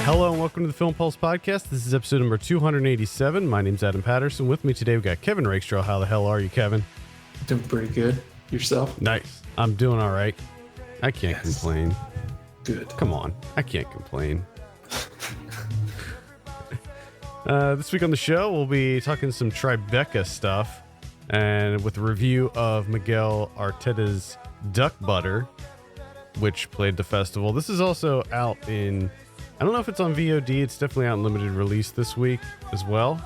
Hello and welcome to the Film Pulse Podcast. This is episode number 287. My name's Adam Patterson. With me today, we got Kevin Rakestraw. How the hell are you, Kevin? Doing pretty good. Yourself? Nice. I'm doing all right. I can't complain. Good. Come on. I can't complain. This week on the show, we'll be talking some Tribeca stuff and with a review of Miguel Arteta's Duck Butter, which played the festival. This is also out in... I don't know if it's on VOD. It's definitely out in limited release this week as well.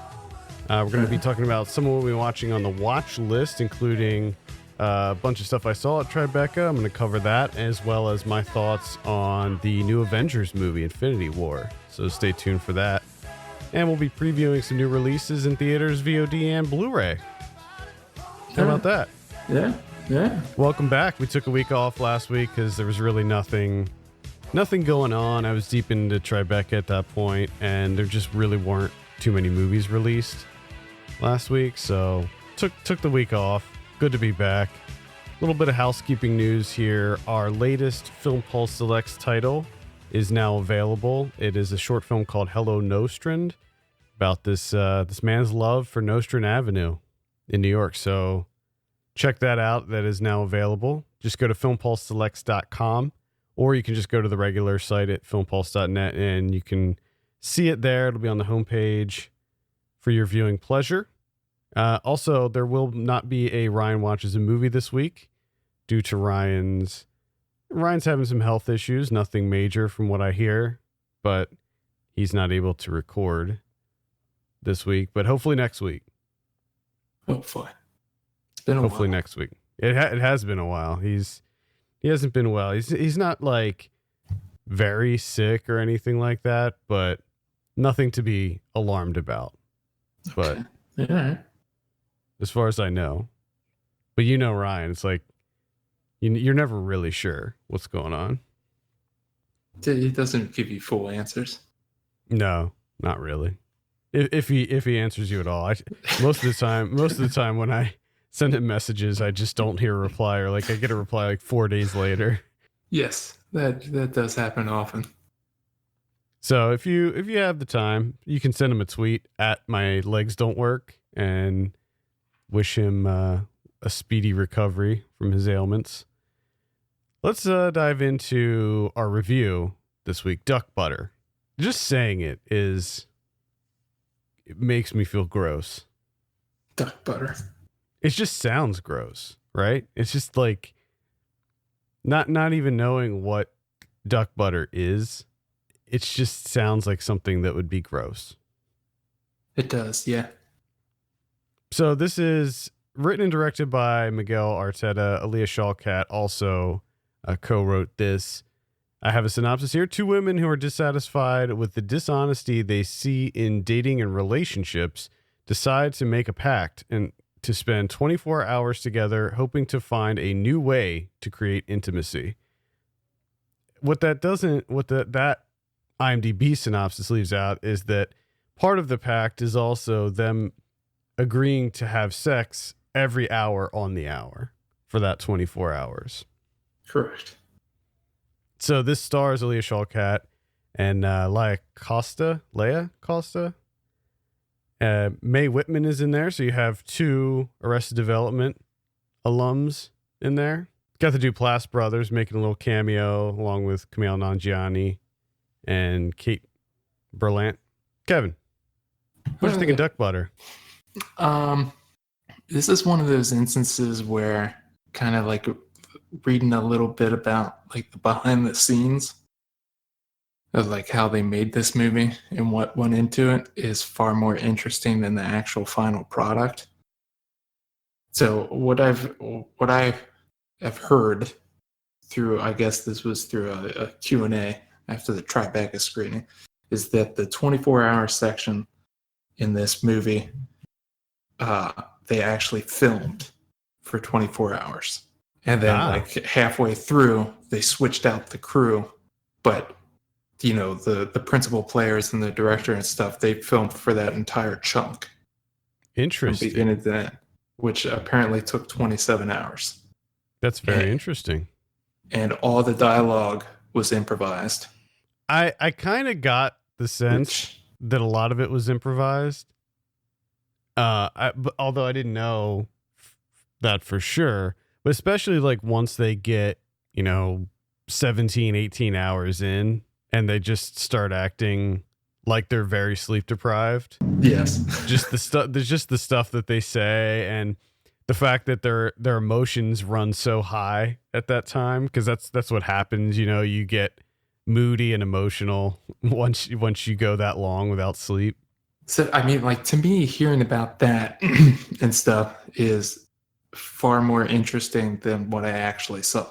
We're going to be talking about some of what we've been watching on the watch list, including a bunch of stuff I saw at Tribeca. I'm going to cover that, as well as my thoughts on the new Avengers movie, Infinity War. So stay tuned for that. And we'll be previewing some new releases in theaters, VOD, and Blu-ray. How about that? Yeah. Welcome back. We took a week off last week because there was really nothing going on. I was deep into Tribeca at that point, and there just really weren't too many movies released last week, so took the week off. Good to be back. A little bit of housekeeping news here. Our latest Film Pulse Selects title is now available. It is a short film called Hello Nostrand, about this man's love for Nostrand Avenue in New York. So check that out. That is now available. Just go to filmpulseselects.com. Or you can just go to the regular site at filmpulse.net and you can see it there. It'll be on the homepage for your viewing pleasure. Also, there will not be a Ryan Watches a Movie this week due to Ryan's having some health issues. Nothing major from what I hear, but he's not able to record this week. But hopefully next week. Hopefully. It's been a while. Hopefully next week. It has been a while. He hasn't been well. He's not like very sick or anything like that, but nothing to be alarmed about. Okay. But yeah. As far as I know, but you know, Ryan, it's like you're never really sure what's going on. He doesn't give you full answers. No, not really. If he answers you at all, most of the time when I send him messages, I just don't hear a reply, or like I get a reply like 4 days later. Yes, that does happen often. So if you have the time, you can send him a tweet at My Legs Don't Work and wish him a speedy recovery from his ailments. Let's dive into our review this week. Duck Butter. Just saying it makes me feel gross. Duck butter. It just sounds gross, right? It's just like not even knowing what duck butter is. It just sounds like something that would be gross. It does, yeah. So this is written and directed by Miguel Arteta. Aaliyah Shawkat also co-wrote this. I have a synopsis here. Two women who are dissatisfied with the dishonesty they see in dating and relationships decide to make a pact and to spend 24 hours together, hoping to find a new way to create intimacy. That IMDb synopsis leaves out is that part of the pact is also them agreeing to have sex every hour on the hour for that 24 hours. Correct. So this stars Aaliyah Shawkat and Leia Costa. Mae Whitman is in there, so you have two Arrested Development alums in there. Got the Duplass brothers making a little cameo along with Kumail Nanjiani and Kate Berlant. Kevin, what do you think of Duck Butter? This is one of those instances where kind of like reading a little bit about like the behind the scenes of like how they made this movie and what went into it is far more interesting than the actual final product. So what I have heard through, I guess this was through a Q&A after the Tribeca screening, is that the 24-hour section in this movie, they actually filmed for 24 hours. And then like halfway through, they switched out the crew, but you know, the principal players and the director and stuff, they filmed for that entire chunk. Interesting. From beginning to end, which apparently took 27 hours. That's very interesting. And all the dialogue was improvised. I kind of got the sense which that a lot of it was improvised. Although I didn't know that for sure, but especially like once they get, 17, 18 hours in and they just start acting like they're very sleep deprived. yes, Just the stuff, there's just the stuff that they say, and the fact that their emotions run so high at that time, because that's what happens. You get moody and emotional once you go that long without sleep. so I mean, like to me, hearing about that and stuff is far more interesting than what I actually saw.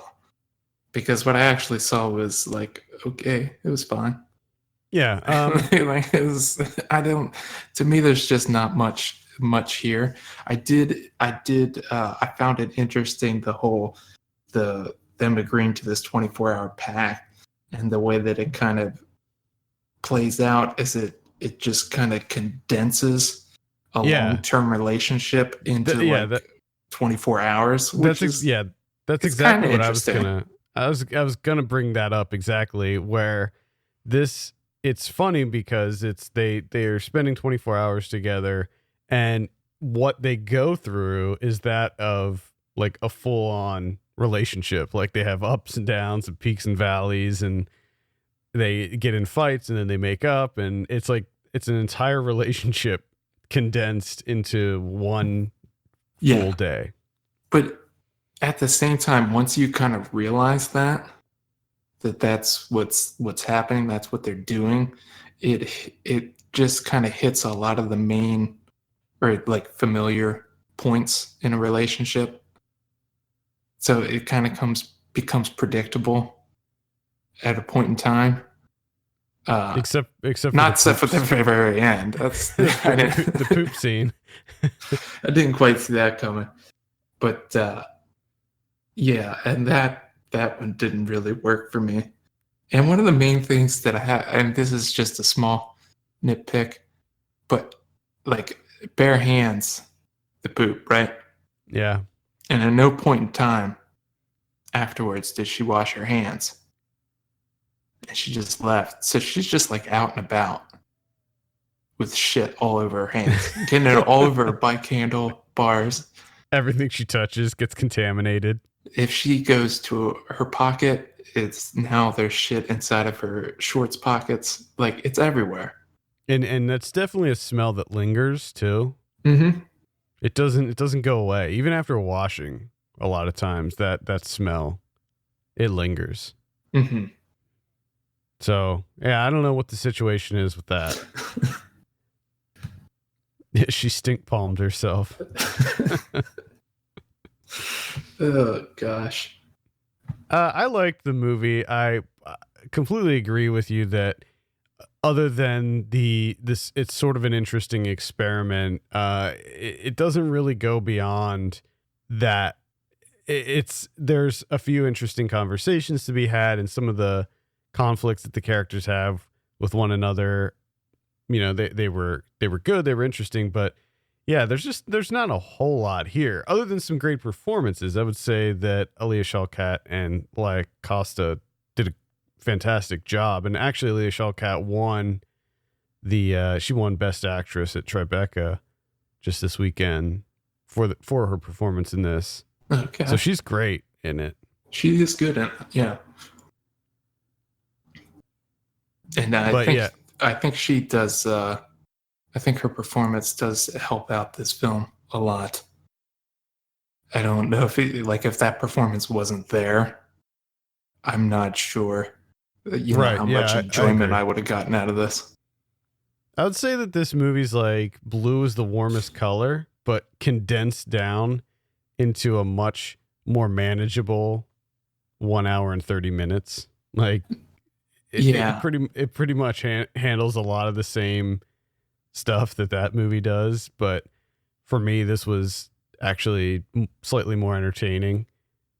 Because what I actually saw was like, okay, it was fine. Yeah. Like it was, I don't. To me, there's just not much here. I found it interesting the whole them agreeing to this 24-hour pact and the way that it kind of plays out is it just kind of condenses a Yeah. long-term relationship into Yeah. like 24 hours, which is That's it's exactly kinda what I was interesting. gonna. I was gonna bring that up exactly where this. It's funny because they are spending 24 hours together, and what they go through is that of like a full on relationship. Like they have ups and downs and peaks and valleys, and they get in fights and then they make up, and it's like it's an entire relationship condensed into one full Yeah, day. but at the same time, once you kind of realize that's what's happening, that's what they're doing, it just kind of hits a lot of the main or like familiar points in a relationship. So it kind of comes becomes predictable at a point in time. Except for the Not except for the poops, very end. That's the poop scene. I didn't quite see that coming. But yeah, and that one didn't really work for me. And one of the main things that I have, and this is just a small nitpick, but like bare hands, the poop, right? Yeah. And at no point in time afterwards did she wash her hands. And she just left. So she's just like out and about with shit all over her hands, getting it all over her bike handle, bars. Everything she touches gets contaminated. If she goes to her pocket, it's now there's shit inside of her shorts pockets. Like it's everywhere. And that's definitely a smell that lingers too. Mm-hmm. It doesn't go away. Even after washing, a lot of times that smell, it lingers. Mm-hmm. So yeah, I don't know what the situation is with that. She stink palmed herself. Oh gosh. I liked the movie. I completely agree with you that other than it's sort of an interesting experiment. It doesn't really go beyond that. There's a few interesting conversations to be had, and some of the conflicts that the characters have with one another. They were good. They were interesting, but yeah, there's not a whole lot here other than some great performances. I would say that Alia Shawkat and Laia Costa did a fantastic job, and actually Alia Shawkat won she won Best Actress at Tribeca just this weekend for her performance in this. Okay. So she's great in it. She is good at it, yeah. And I think she does I think her performance does help out this film a lot. I don't know if that performance wasn't there, I'm not sure Right. how Yeah, much I enjoyment agree. I would have gotten out of this. I would say that this movie's like blue is the warmest color, but condensed down into a much more manageable 1 hour and 30 minutes. Like Yeah. it pretty much handles a lot of the same stuff that movie does. But for me, this was actually slightly more entertaining.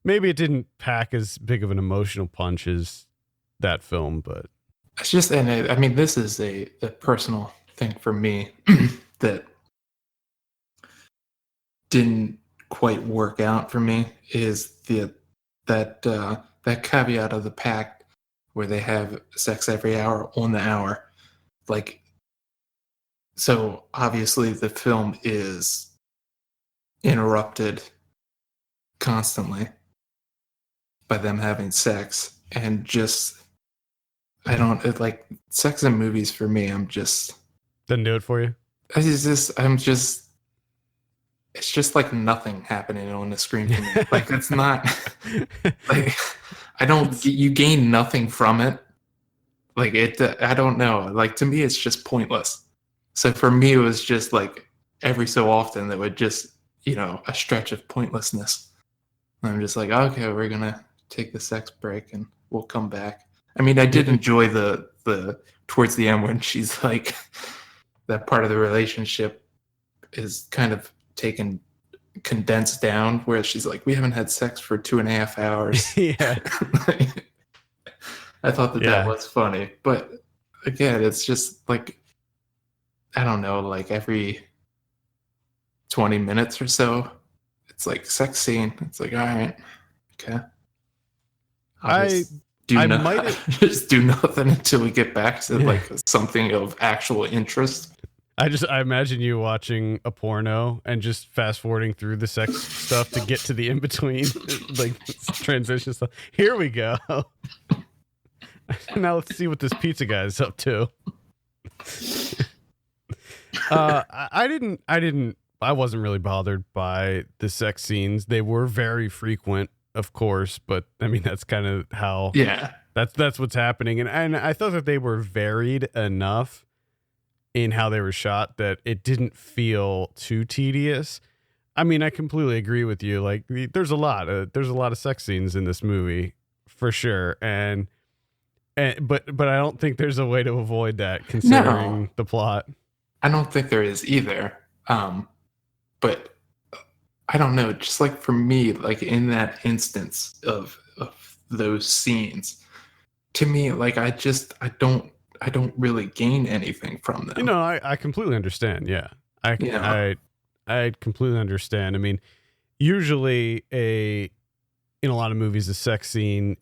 Maybe it didn't pack as big of an emotional punch as that film, but It's just, and I mean, this is a personal thing for me that didn't quite work out for me is that caveat of the pact where they have sex every hour on the hour. like, so obviously the film is interrupted constantly by them having sex, and just like sex in movies for me. Doesn't do it for you. It's just like nothing happening on the screen for me. Like, it's not like you gain nothing from it. Like, I don't know. Like, to me, it's just pointless. So for me, it was just like every so often that would just, a stretch of pointlessness. And I'm just like, okay, we're going to take the sex break and we'll come back. I mean, I did enjoy the towards the end when she's like, that part of the relationship is kind of taken condensed down, where she's like, we haven't had sex for 2.5 hours. Yeah. I thought that was funny, but again, it's just like, I don't know, like every 20 minutes or so, it's like sex scene. It's like, all right, okay. Just do nothing until we get back to like something of actual interest. I imagine you watching a porno and just fast forwarding through the sex stuff to get to the in between, like transition stuff. Here we go. Now let's see what this pizza guy is up to. I wasn't really bothered by the sex scenes. They were very frequent, of course, but I mean, that's kind of how, that's what's happening. And I thought that they were varied enough in how they were shot that it didn't feel too tedious. I mean, I completely agree with you. Like, there's a lot of sex scenes in this movie for sure. But I don't think there's a way to avoid that considering the plot. I don't think there is either. But I don't know, just like for me, like in that instance of those scenes, to me, like I don't really gain anything from them. I completely understand. Yeah. I completely understand. I mean, usually in a lot of movies, the sex scene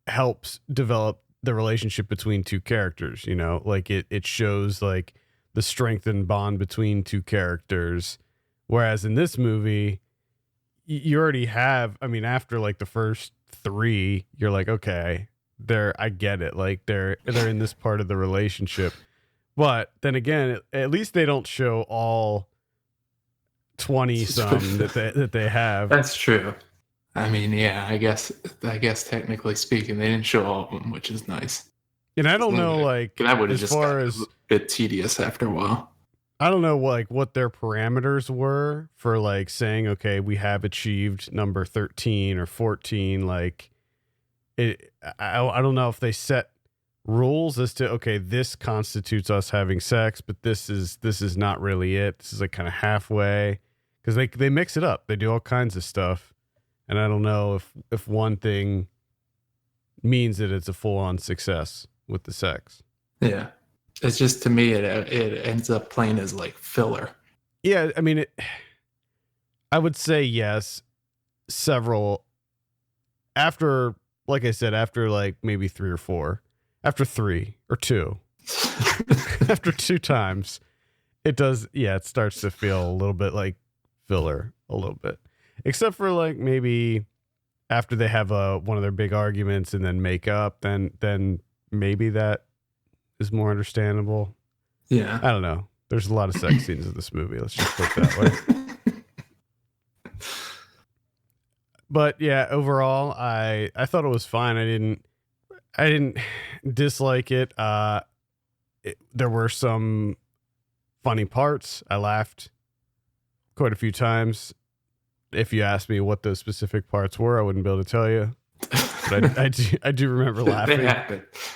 helps develop the relationship between two characters, like it shows like the strengthened bond between two characters. Whereas in this movie, you already have, I mean, after like the first 3, you're like, okay, I get it. Like they're in this part of the relationship. But then again, at least they don't show all 20 some that they have. That's true. I mean, yeah, I guess technically speaking, they didn't show all of them, which is nice. And I don't know, like, that would have just gotten a bit tedious after a while. I don't know, like, what their parameters were for, like, saying, okay, we have achieved number 13 or 14. Like, I don't know if they set rules as to, okay, this constitutes us having sex, but this is not really it. This is like kind of halfway, because they mix it up. They do all kinds of stuff, and I don't know if one thing means that it's a full-on success with the sex. Yeah, it's just, to me, it ends up playing as like filler. Yeah, I mean, I would say yes. Several after, like I said, after like maybe 3 or 4. After 3 or 2, after 2 times, it does. Yeah, it starts to feel a little bit like filler, a little bit, except for like maybe after they have one of their big arguments and then make up, then maybe that is more understandable. Yeah, I don't know. There's a lot of sex scenes in this movie. Let's just put it that way. But yeah, overall, I thought it was fine. I didn't dislike it. There were some funny parts. I laughed quite a few times. If you asked me what those specific parts were, I wouldn't be able to tell you. But I do remember laughing.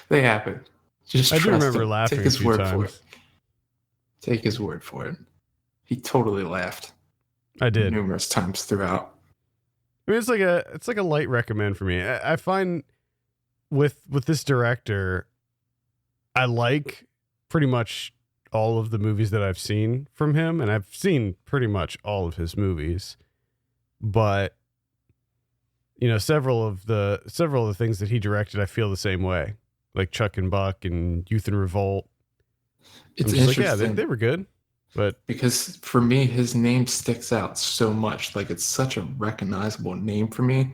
They happen. Just I do remember laughing. Take his word for it. Take his word for it. He totally laughed. I did numerous times throughout. I mean, it's like a light recommend for me. I find with this director, I like pretty much all of the movies that I've seen from him, and I've seen pretty much all of his movies. But several of the things that he directed, I feel the same way. like Chuck and Buck and Youth in Revolt. It's I'm just like, interesting. yeah, they were good. But because for me, his name sticks out so much. Like it's such a recognizable name for me.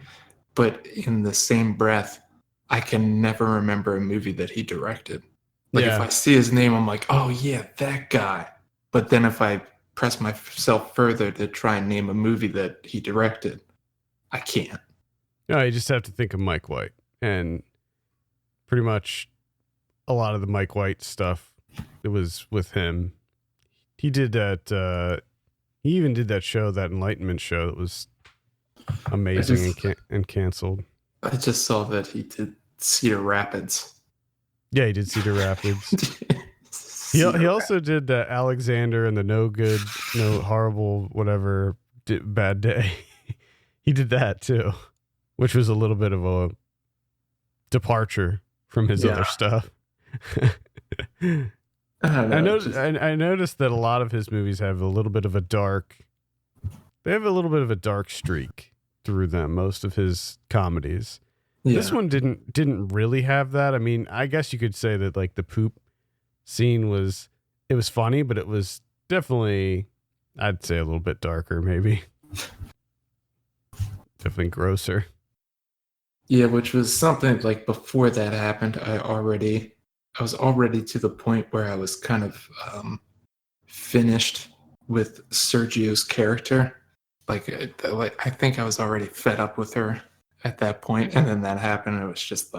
But in the same breath, I can never remember a movie that he directed. Like if yeah, I see his name, I'm like, oh yeah, that guy. But then if I press myself further to try and name a movie that he directed, I can't. no, you just have to think of Mike White. And pretty much a lot of the Mike White stuff, it was with him. He did that. He even did that show, that Enlightenment show, that was amazing and canceled. I just saw that he did Cedar Rapids. Yeah, he did Cedar Rapids. He also did Alexander and the No Horrible, whatever, Bad Day. He did that too, which was a little bit of a departure from his other stuff. I noticed that a lot of his movies have a little bit of a dark. They have a little bit of a dark streak through them. Most of his comedies. Yeah. This one didn't really have that. I mean, I guess you could say that like the poop scene was funny, but it was definitely, I'd say, a little bit darker, maybe. Definitely grosser. Yeah, which was something like before that happened, I was already to the point where I was kind of finished with Sergio's character. Like I think I was already fed up with her at that point, and then that happened. And it was just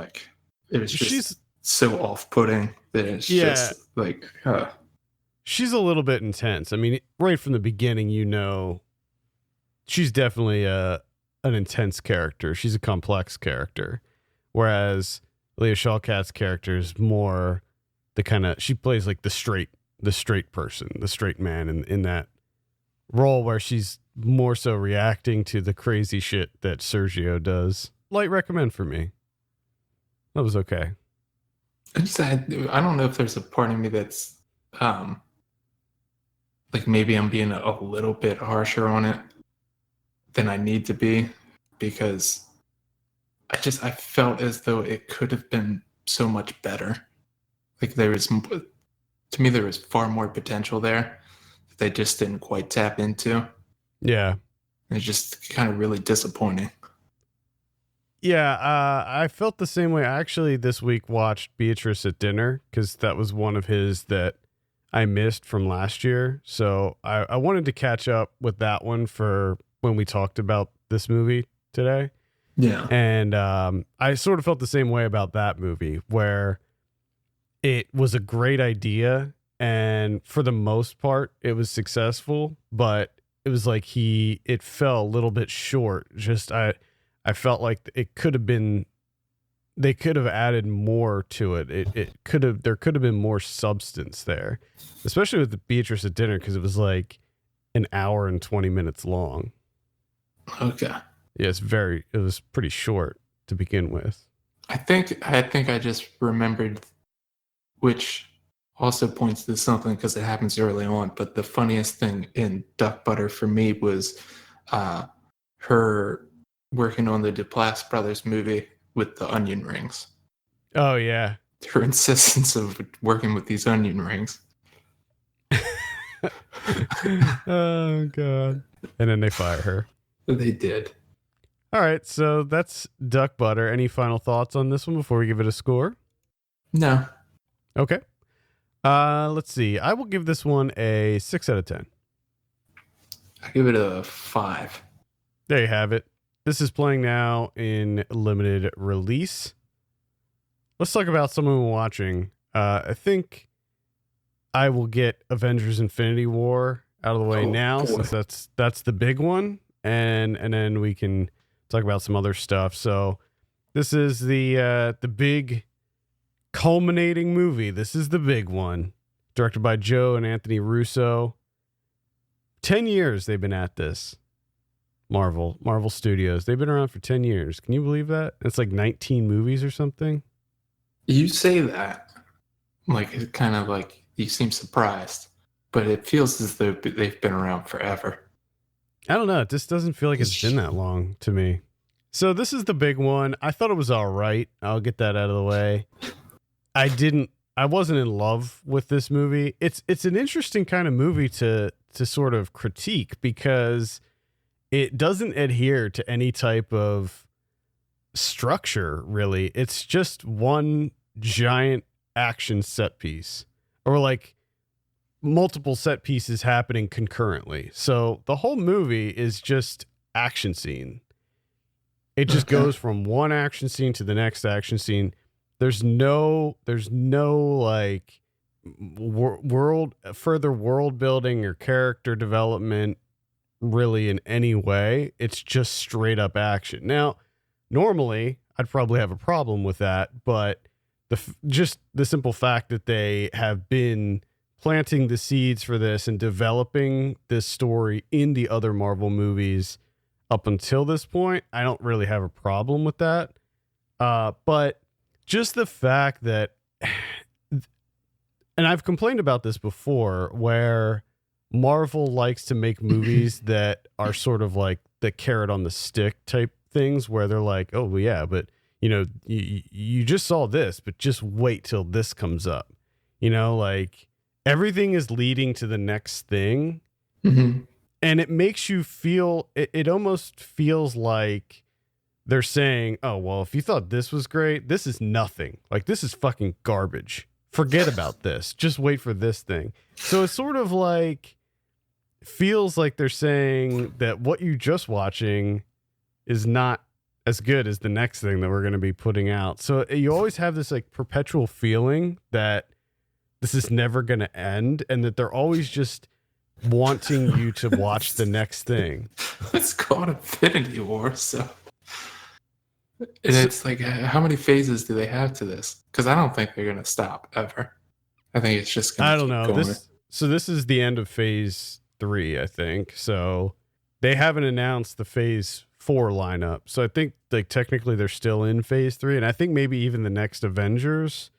she's so off-putting that it's just like, she's a little bit intense. I mean, right from the beginning, she's definitely an intense character. She's a complex character, whereas Leah Shawkat's character is more the kind of, she plays like the straight person, the straight man in that role, where she's more so reacting to the crazy shit that Sergio does. Light recommend for me. That was okay. I don't know if there's a part of me that's like maybe I'm being a little bit harsher on it than I need to be, because I felt as though it could have been so much better. Like there was far more potential there that they just didn't quite tap into. Yeah. It's just kind of really disappointing. Yeah, I felt the same way. I actually this week watched Beatrice at Dinner, because that was one of his that I missed from last year. So I wanted to catch up with that one for when we talked about this movie today. Yeah. And I sort of felt the same way about that movie, where it was a great idea, and for the most part it was successful, but it was like it fell a little bit short. Just I felt like it could have been, they could have added more to it. There could have been more substance there, especially with the Beatrice at Dinner, because it was like an hour and 20 minutes long. Okay. Yeah, it was pretty short to begin with. I think I just remembered, which also points to something because it happens early on. But the funniest thing in Duck Butter for me was her working on the Duplass brothers movie with the onion rings. Oh yeah, her insistence of working with these onion rings. Oh god! And then they fire her. They did. All right, so that's Duck Butter. Any final thoughts on this one before we give it a score? No. Okay. Let's see. I will give this one a 6 out of 10. I give it a 5. There you have it. This is playing now in limited release. Let's talk about someone we're watching. I think I will get Avengers Infinity War out of the way now, since that's the big one, and then we can talk about some other stuff. So this is the big culminating movie. This is the big one, directed by Joe and Anthony Russo. 10 years they've been at this. Marvel Studios. They've been around for 10 years. Can you believe that? It's like 19 movies or something. You say that like it kind of like you seem surprised, but it feels as though they've been around forever. I don't know. It just doesn't feel like it's been that long to me. So this is the big one. I thought it was all right. I'll get that out of the way. I wasn't in love with this movie. It's an interesting kind of movie to sort of critique because it doesn't adhere to any type of structure, really. It's just one giant action set piece, or like multiple set pieces happening concurrently. So the whole movie is just action scene. It just goes from one action scene to the next action scene. There's no like further world building or character development really in any way. It's just straight up action. Now, normally I'd probably have a problem with that, but just the simple fact that they have been planting the seeds for this and developing this story in the other Marvel movies up until this point, I don't really have a problem with that. But just the fact that, and I've complained about this before, where Marvel likes to make movies that are sort of like the carrot on the stick type things, where they're like, oh yeah, but you know, you just saw this, but just wait till this comes up. You know, like everything is leading to the next thing. Mm-hmm. And it makes you feel, it almost feels like they're saying, oh, well, if you thought this was great, this is nothing. Like, this is fucking garbage. Forget about this. Just wait for this thing. So it's sort of like, feels like they're saying that what you're just watching is not as good as the next thing that we're going to be putting out. So you always have this like perpetual feeling that this is never going to end and that they're always just wanting you to watch the next thing. It's called Infinity War, so... And it's like, how many phases do they have to this? Because I don't think they're going to stop ever. I think it's just going to keep going. This is the end of phase 3, I think. So they haven't announced the phase 4 lineup. So I think like technically they're still in phase 3. And I think maybe even the next Avengers,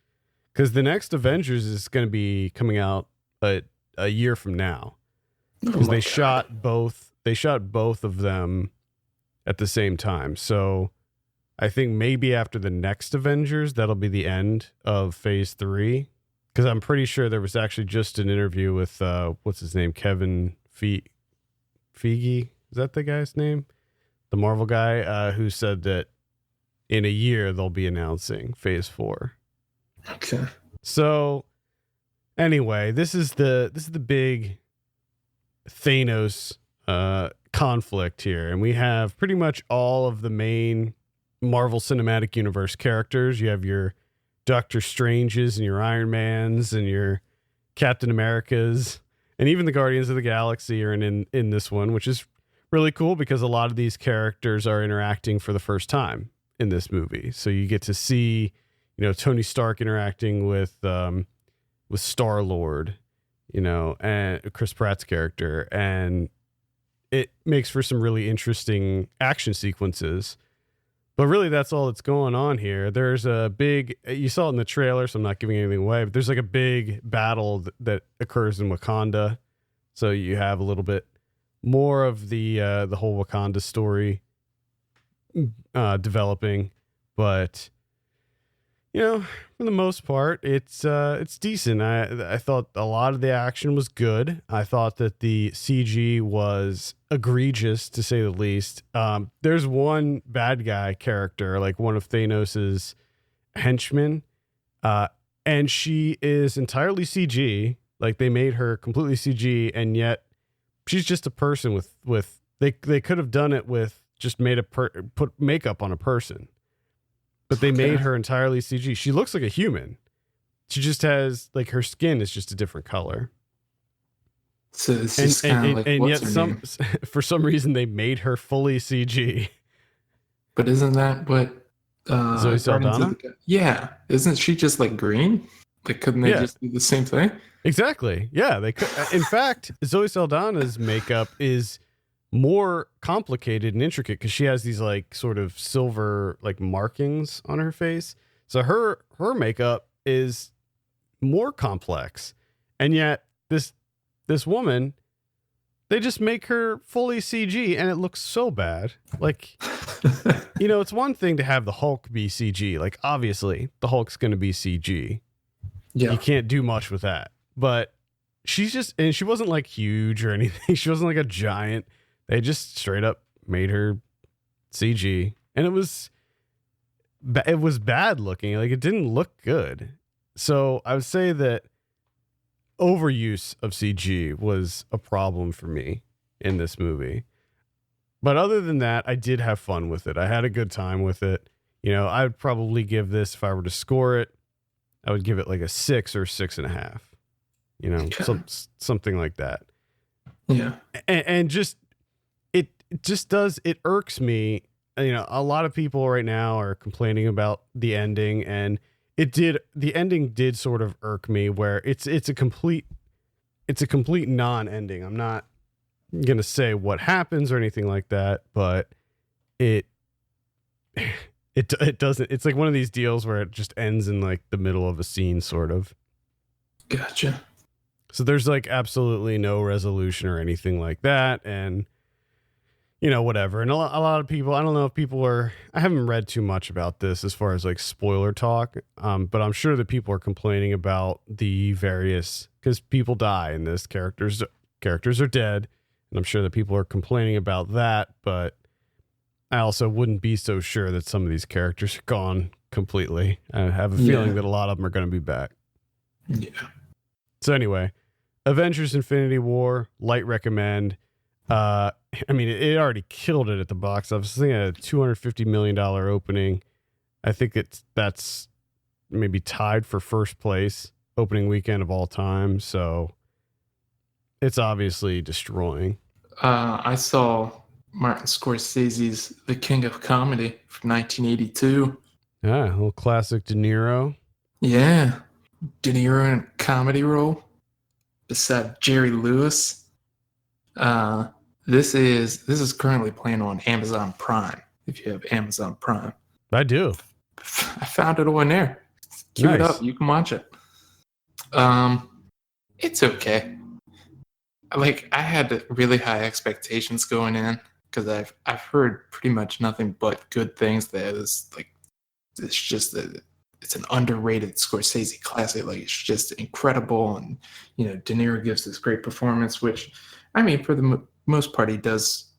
because the next Avengers is going to be coming out a year from now. Because they shot both of them at the same time. So I think maybe after the next Avengers, that'll be the end of phase 3. Because I'm pretty sure there was actually just an interview with, what's his name? Kevin Feige? Is that the guy's name? The Marvel guy who said that in a year they'll be announcing phase 4. Okay. So anyway, this is the big Thanos conflict here. And we have pretty much all of the main Marvel Cinematic Universe characters. You have your Doctor Stranges and your Iron Mans and your Captain Americas, and even the Guardians of the Galaxy are in this one, which is really cool because a lot of these characters are interacting for the first time in this movie. So you get to see, you know, Tony Stark interacting with Star-Lord, you know, and Chris Pratt's character, and it makes for some really interesting action sequences. But really, that's all that's going on here. There's a big, you saw it in the trailer, so I'm not giving anything away, but there's like a big battle that occurs in Wakanda. So you have a little bit more of the whole Wakanda story developing. But, you know, for the most part, it's decent. I thought a lot of the action was good. I thought that the CG was egregious, to say the least. There's one bad guy character, like one of Thanos's henchmen, and she is entirely CG. Like they made her completely CG, and yet she's just a person with they could have done it with just put makeup on a person. But they made her entirely CG. She looks like a human. She just has, like, her skin is just a different color. So it's just kind of like, and what's yet her name? for some reason they made her fully CG. But isn't that what Zoe Saldana? Yeah. Isn't she just like green? Like, couldn't they just do the same thing? Exactly. Yeah, they could. In fact, Zoe Saldana's makeup is more complicated and intricate because she has these like sort of silver like markings on her face. So her makeup is more complex, and yet this woman, they just make her fully CG and it looks so bad. Like, you know, it's one thing to have the Hulk be CG. Like, obviously the Hulk's going to be CG, Yeah. You can't do much with that. But and she wasn't like huge or anything. She wasn't like a giant. They just straight up made her CG, and it was bad looking. Like, it didn't look good. So I would say that overuse of CG was a problem for me in this movie. But other than that, I did have fun with it. I had a good time with it. You know, I would probably give this, if I were to score it, I would give it like a 6 or 6.5. You know, Okay. something like that. Yeah. And just it irks me. You know, a lot of people right now are complaining about the ending, and the ending did sort of irk me, where it's a complete non-ending. I'm not gonna say what happens or anything like that, but it doesn't. It's like one of these deals where it just ends in like the middle of a scene, sort of. Gotcha. So there's like absolutely no resolution or anything like that, and you know, whatever. And a lot of people, I don't know if I haven't read too much about this as far as like spoiler talk, but I'm sure that people are complaining about the various, because people die in this, characters are dead, and I'm sure that people are complaining about that, but I also wouldn't be so sure that some of these characters are gone completely. I have a feeling that a lot of them are going to be back. Yeah. So anyway, Avengers Infinity War, light recommend. I mean, it already killed it at the box office. I think a $250 million opening. I think that's maybe tied for first place opening weekend of all time. So it's obviously destroying. I saw Martin Scorsese's The King of Comedy from 1982. Yeah, a little classic De Niro. Yeah. De Niro in a comedy role beside Jerry Lewis. This is currently playing on Amazon Prime. If you have Amazon Prime, I do. I found it on there. Cue it up. You can watch it. It's okay. Like, I had really high expectations going in because I've heard pretty much nothing but good things. That is like, it's an underrated Scorsese classic. Like, it's just incredible, and you know, De Niro gives this great performance. Which, I mean, for the most part, he does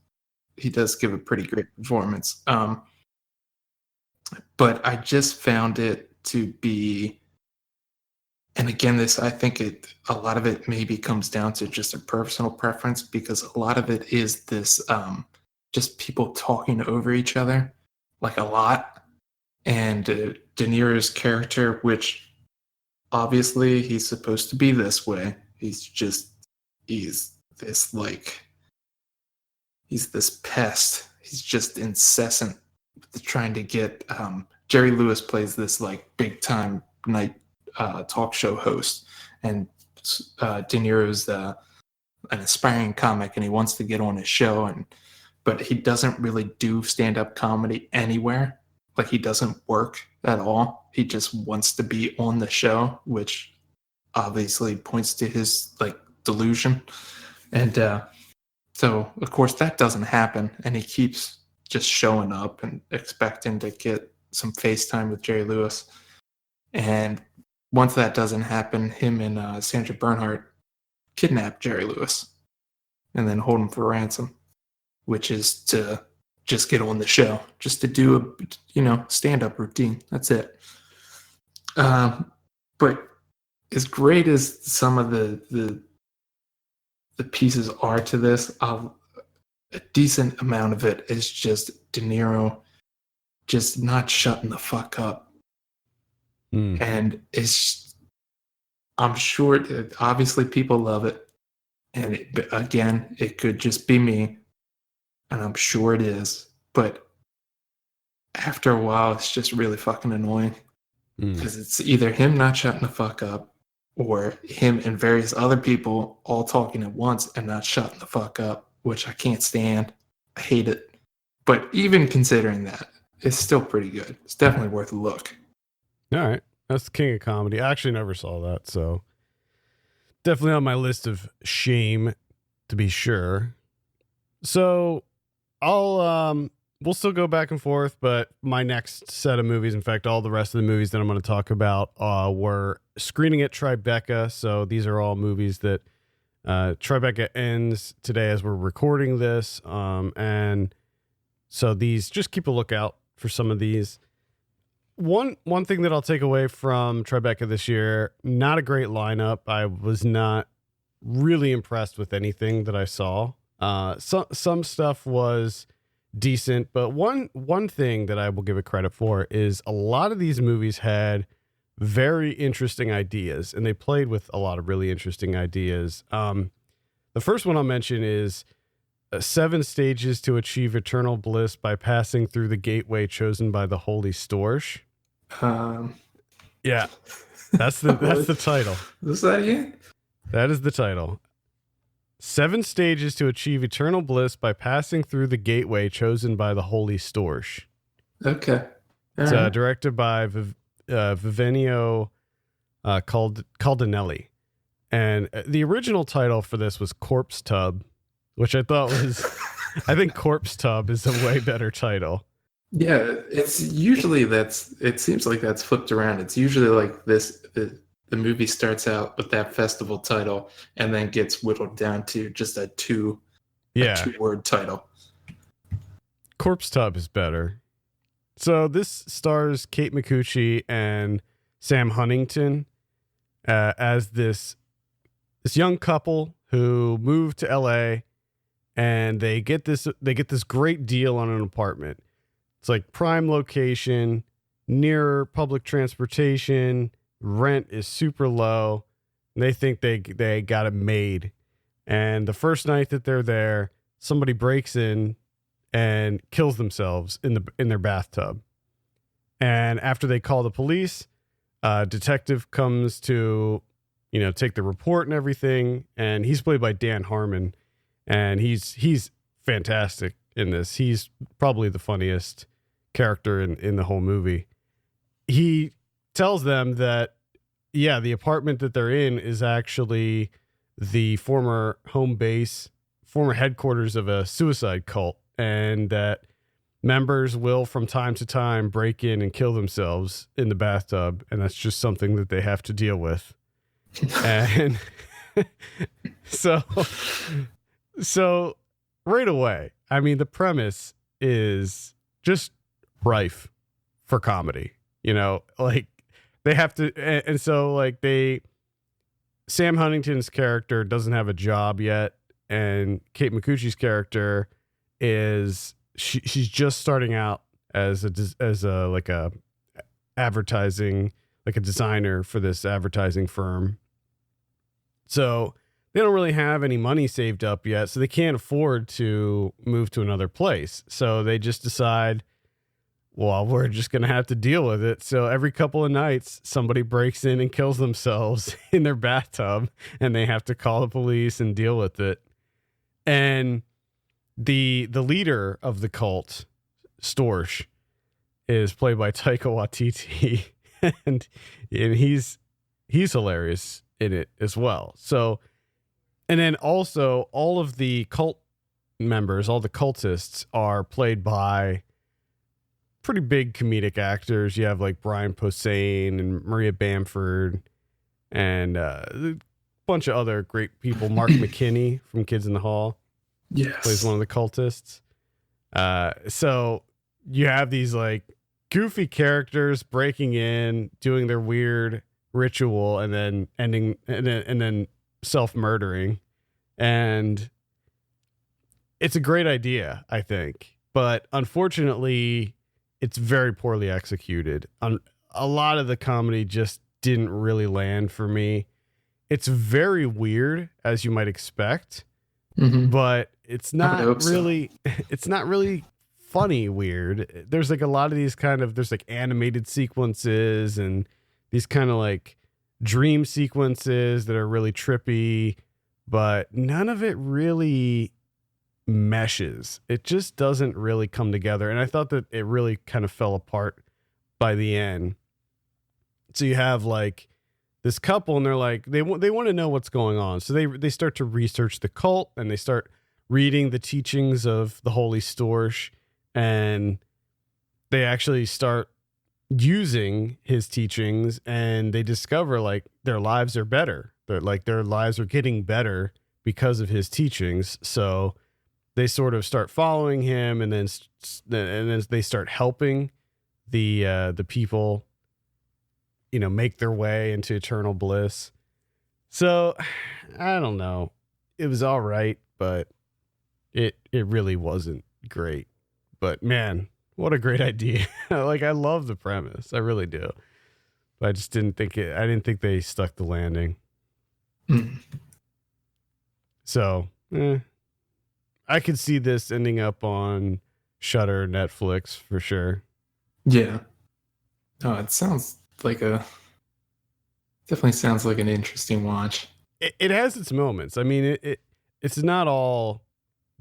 give a pretty great performance. But I just found it to be, and again, I think a lot of it maybe comes down to just a personal preference, because a lot of it is this just people talking over each other, like a lot. And De Niro's character, which obviously he's supposed to be this way, he's this pest. He's just incessant trying to get. Jerry Lewis plays this like big time night talk show host, and De Niro's an aspiring comic, and he wants to get on his show, but he doesn't really do stand up comedy anywhere. Like, he doesn't work at all. He just wants to be on the show, which obviously points to his like delusion. And so of course that doesn't happen, and he keeps just showing up and expecting to get some FaceTime with Jerry Lewis. And once that doesn't happen, him and Sandra Bernhardt kidnap Jerry Lewis and then hold him for ransom, which is to just get on the show, just to do a stand-up routine. That's it. But as great as some of the pieces are to this, a decent amount of it is just De Niro just not shutting the fuck up. And I'm sure obviously people love it, and it could just be me, and I'm sure it is, but after a while it's just really fucking annoying, because it's either him not shutting the fuck up, or him and various other people all talking at once and not shutting the fuck up, which I can't stand. I hate it. But even considering that, it's still pretty good. It's definitely worth a look. All right. That's the King of Comedy. I actually never saw that, so definitely on my list of shame, to be sure. So I'll we'll still go back and forth, but my next set of movies, in fact, all the rest of the movies that I'm going to talk about were screening at Tribeca. So these are all movies that Tribeca ends today as we're recording this. And so these, just keep a lookout for some of these. One thing that I'll take away from Tribeca this year, not a great lineup. I was not really impressed with anything that I saw. Some stuff was decent, but one thing that I will give it credit for is a lot of these movies had very interesting ideas, and they played with a lot of really interesting ideas. The first one I'll mention is 7 stages to achieve eternal bliss by passing through the gateway chosen by the holy Storch. Yeah, that's the title. Is that you? That is the title. 7 stages to achieve eternal bliss by passing through the gateway chosen by the holy Storch. Okay. It's directed by Vivenio Caldinelli. And the original title for this was Corpse Tub, which I thought was, I think Corpse Tub is a way better title. Yeah, it's usually it seems like that's flipped around. It's usually like this, the movie starts out with that festival title and then gets whittled down to just a two-word title. Corpse Tub is better. So this stars Kate McCucci and Sam Huntington as this young couple who move to LA, and they get this great deal on an apartment. It's like prime location, near public transportation, rent is super low, and they think they got it made. And the first night that they're there, somebody breaks in and kills themselves in their bathtub. And after they call the police, a detective comes to, take the report and everything. And he's played by Dan Harmon, and he's fantastic in this. He's probably the funniest character in the whole movie. He tells them that, yeah, the apartment that they're in is actually the former headquarters of a suicide cult, and that members will from time to time break in and kill themselves in the bathtub, and that's just something that they have to deal with. And so right away, I mean, the premise is just rife for comedy, like they have to. And so like Sam Huntington's character doesn't have a job yet. And Kate McCucci's character is she's just starting out as a advertising, like a designer for this advertising firm. So they don't really have any money saved up yet, so they can't afford to move to another place. So they just decide, well, we're just going to have to deal with it. So every couple of nights, somebody breaks in and kills themselves in their bathtub, and they have to call the police and deal with it. And the leader of the cult, Storch, is played by Taika Waititi, and he's hilarious in it as well. So, and then also all of the cult members, all the cultists, are played by pretty big comedic actors. You have like Brian Posehn and Maria Bamford and a bunch of other great people. Mark McKinney from Kids in the Hall, yes, plays one of the cultists. So you have these like goofy characters breaking in, doing their weird ritual, and then ending and then self-murdering. And it's a great idea, I think, but unfortunately it's very poorly executed. A lot of the comedy just didn't really land for me. It's very weird, as you might expect, but it's not really funny weird. There's like a lot of these there's like animated sequences and these kind of like dream sequences that are really trippy, but none of it really meshes. It just doesn't really come together. And I thought that it really kind of fell apart by the end. So you have like this couple, and they're like, they want to know what's going on. So they start to research the cult, and they start reading the teachings of the Holy Storch. and they actually start using his teachings, and they discover like their lives are better. Their lives are getting better because of his teachings. So they sort of start following him, and then they start helping the people, make their way into eternal bliss. So I don't know. It was all right, but it really wasn't great. But man, what a great idea. Like, I love the premise. I really do. But I just didn't think they stuck the landing. Mm. So, I could see this ending up on Shudder, Netflix for sure. Yeah. Oh, it sounds like definitely sounds like an interesting watch. It has its moments. I mean, it's not all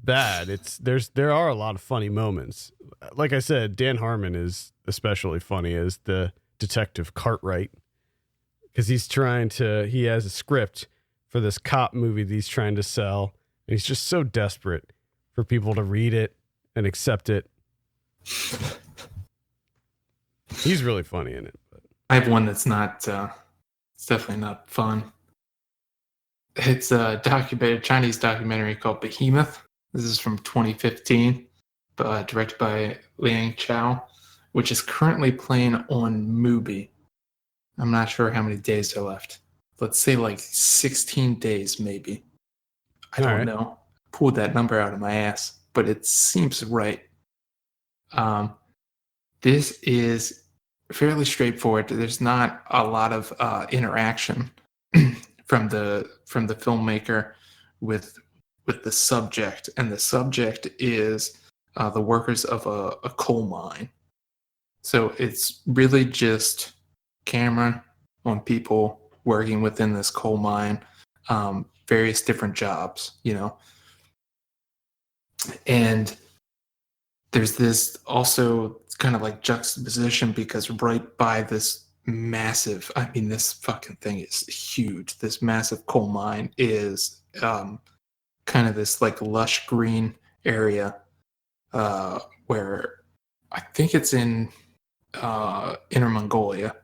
bad. There are a lot of funny moments. Like I said, Dan Harmon is especially funny as the detective Cartwright, because he has a script for this cop movie that he's trying to sell, and he's just so desperate for people to read it and accept it. He's really funny in it. But I have one that's not. It's definitely not fun. It's a Chinese documentary called Behemoth. This is from 2015, directed by Liang Chow, which is currently playing on Mubi. I'm not sure how many days are left. Let's say like 16 days, maybe. I don't know. Pulled that number out of my ass, but it seems right. This is fairly straightforward. There's not a lot of interaction from the filmmaker with the subject, and the subject is the workers of a coal mine. So it's really just camera on people working within this coal mine, various different jobs, and there's this also kind of like juxtaposition, because right by this massive, I mean, this fucking thing is huge. This massive coal mine is kind of this like lush green area where I think it's in Inner Mongolia.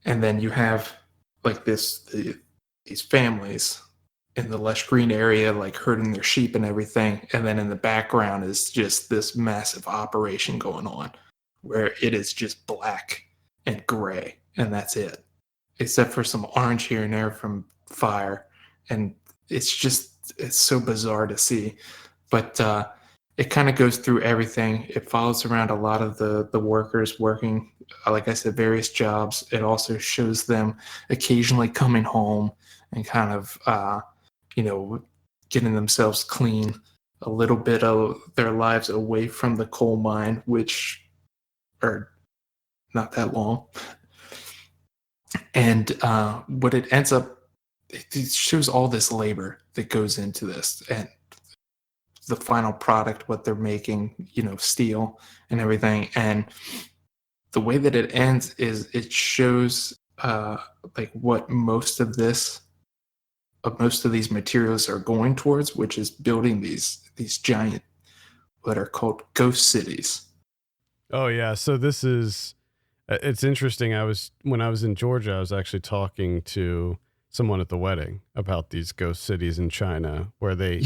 And then you have like these families in the lush green area, like herding their sheep and everything. And then in the background is just this massive operation going on where it is just black and gray. And that's it, except for some orange here and there from fire. And it's so bizarre to see. But it kind of goes through everything. It follows around a lot of the workers working, like I said, various jobs. It also shows them occasionally coming home and kind of getting themselves clean, a little bit of their lives away from the coal mine, which are not that long. And what it ends up, it shows all this labor that goes into this, and the final product, what they're making, steel and everything. And the way that it ends is it shows like what most of these materials are going towards, which is building these giant, what are called ghost cities. oh yeah, so this is it's interesting. When I was in Georgia, I was actually talking to someone at the wedding about these ghost cities in China, where they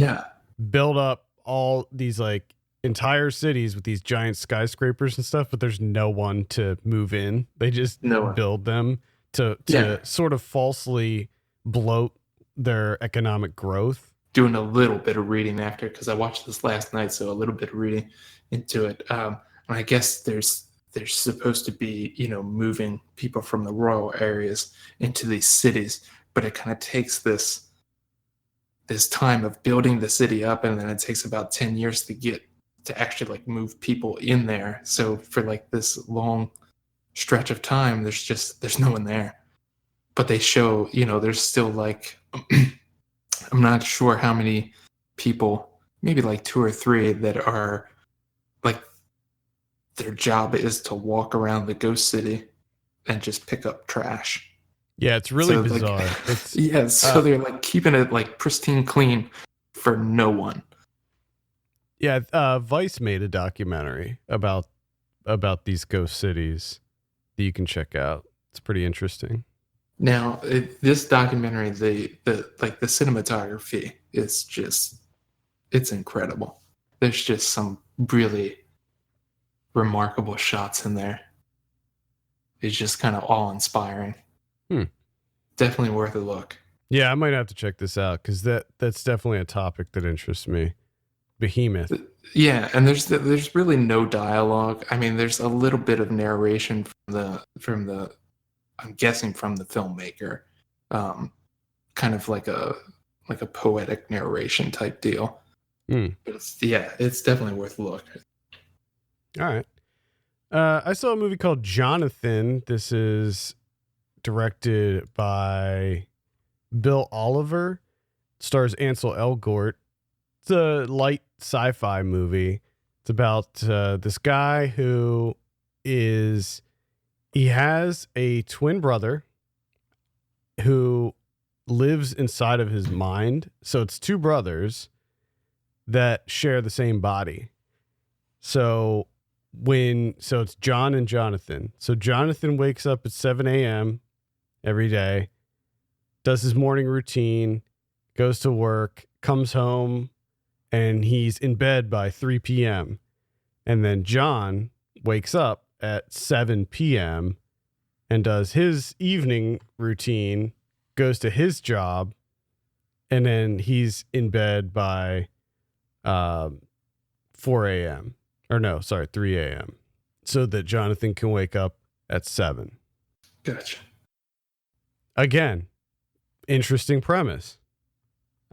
build up all these like entire cities with these giant skyscrapers and stuff, but there's no one to move in. They just build them to sort of falsely bloat their economic growth. Doing a little bit of reading after, because I watched this last night, so a little bit of reading into it. And I guess there's supposed to be, moving people from the rural areas into these cities, but it kind of takes this time of building the city up, and then it takes about 10 years to actually like move people in there. So for like this long stretch of time, there's no one there. But they show, there's still like I'm not sure how many people, maybe like 2 or 3, that are like their job is to walk around the ghost city and just pick up trash. Yeah, it's really bizarre. So they're like keeping it like pristine clean for no one. Yeah, Vice made a documentary about these ghost cities that you can check out. It's pretty interesting. Now, this documentary, the cinematography is just, it's incredible. There's just some really remarkable shots in there. It's just kind of awe-inspiring. Hmm. Definitely worth a look. Yeah, I might have to check this out because that's definitely a topic that interests me. Behemoth. Yeah, and there's really no dialogue. I mean, there's a little bit of narration from the I'm guessing from the filmmaker, kind of like a poetic narration type deal. But it's definitely worth a look. All right. I saw a movie called Jonathan. This is directed by Bill Oliver. Stars Ansel Elgort. It's a light sci-fi movie. It's about this guy who he has a twin brother who lives inside of his mind. So it's two brothers that share the same body. So it's John and Jonathan. So Jonathan wakes up at 7 a.m. every day, does his morning routine, goes to work, comes home, and he's in bed by 3 p.m. And then John wakes up at 7 p.m. and does his evening routine, goes to his job, and then he's in bed by 4 a.m. Or no, sorry, 3 a.m. so that Jonathan can wake up at 7. Gotcha. Again, interesting premise.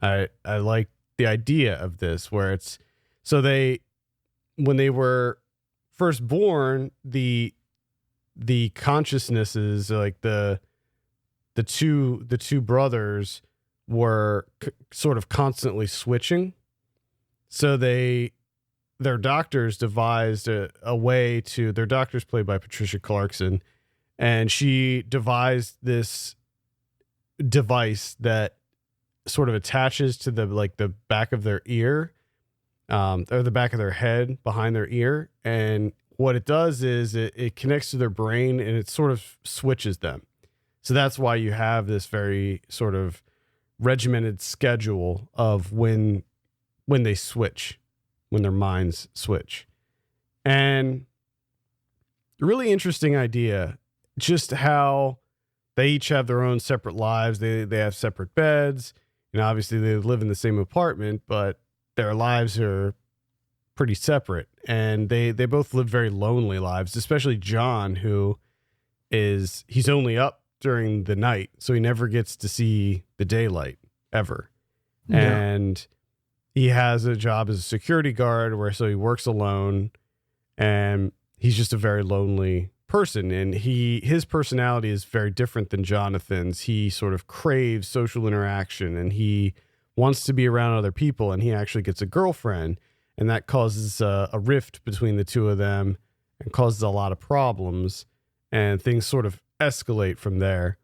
I like the idea of this where it's so when they were first born, the consciousnesses, like the two brothers were sort of constantly switching. So their doctors devised a way to, their doctor's played by Patricia Clarkson, and she devised this device that sort of attaches to the back of their ear, or the back of their head behind their ear. And what it does is it connects to their brain and it sort of switches them. So that's why you have this very sort of regimented schedule of when they switch, when their minds switch. And a really interesting idea, just how they each have their own separate lives. They have separate beds. Obviously they live in the same apartment, but their lives are pretty separate. And they both live very lonely lives, especially John, he's only up during the night, so he never gets to see the daylight ever. Yeah. And he has a job as a security guard so he works alone, and he's just a very lonely person. And his personality is very different than Jonathan's. He sort of craves social interaction and he wants to be around other people, and he actually gets a girlfriend, and that causes a rift between the two of them and causes a lot of problems, and things sort of escalate from there.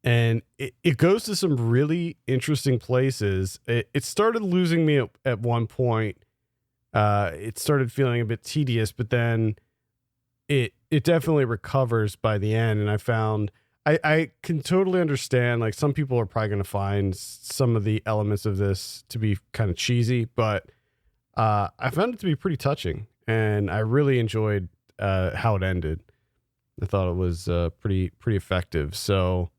And it goes to some really interesting places. It started losing me at one point. It started feeling a bit tedious, but then it definitely recovers by the end. And I found I can totally understand, like, some people are probably going to find some of the elements of this to be kind of cheesy, but I found it to be pretty touching, and I really enjoyed how it ended. I thought it was pretty effective. So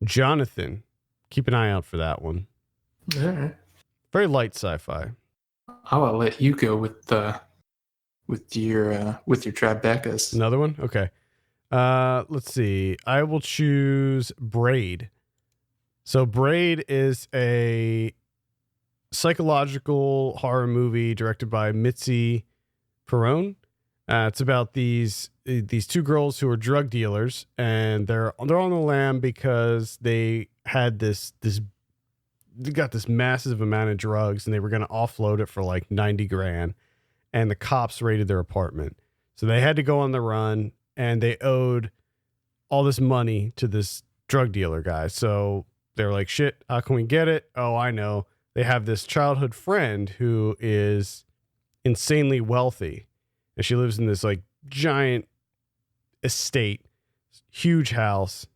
Jonathan, keep an eye out for that one. All right. Very light sci-fi. I'll let you go with your Tribecas. Another one? Okay. Let's see. I will choose Braid. So Braid is a psychological horror movie directed by Mitzi Perrone. It's about these two girls who are drug dealers, and they're on the lam because they had they got this massive amount of drugs, and they were going to offload it for like 90 grand, and the cops raided their apartment. So they had to go on the run, and they owed all this money to this drug dealer guy. So they were like, shit, how can we get it? Oh, I know. they have this childhood friend who is insanely wealthy, and she lives in this like giant estate, huge house.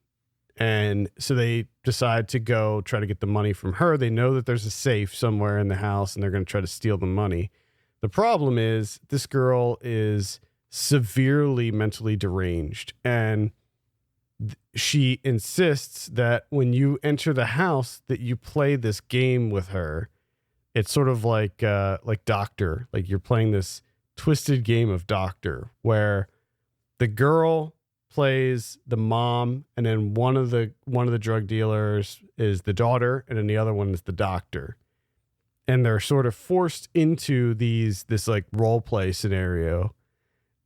And so they decide to go try to get the money from her. They know that there's a safe somewhere in the house and they're going to try to steal the money. The problem is this girl is severely mentally deranged, and she insists that when you enter the house that you play this game with her. It's sort of like Doctor, like you're playing this twisted game of Doctor where the girl plays the mom, and then one of the drug dealers is the daughter, and then the other one is the doctor. And they're sort of forced into this like role play scenario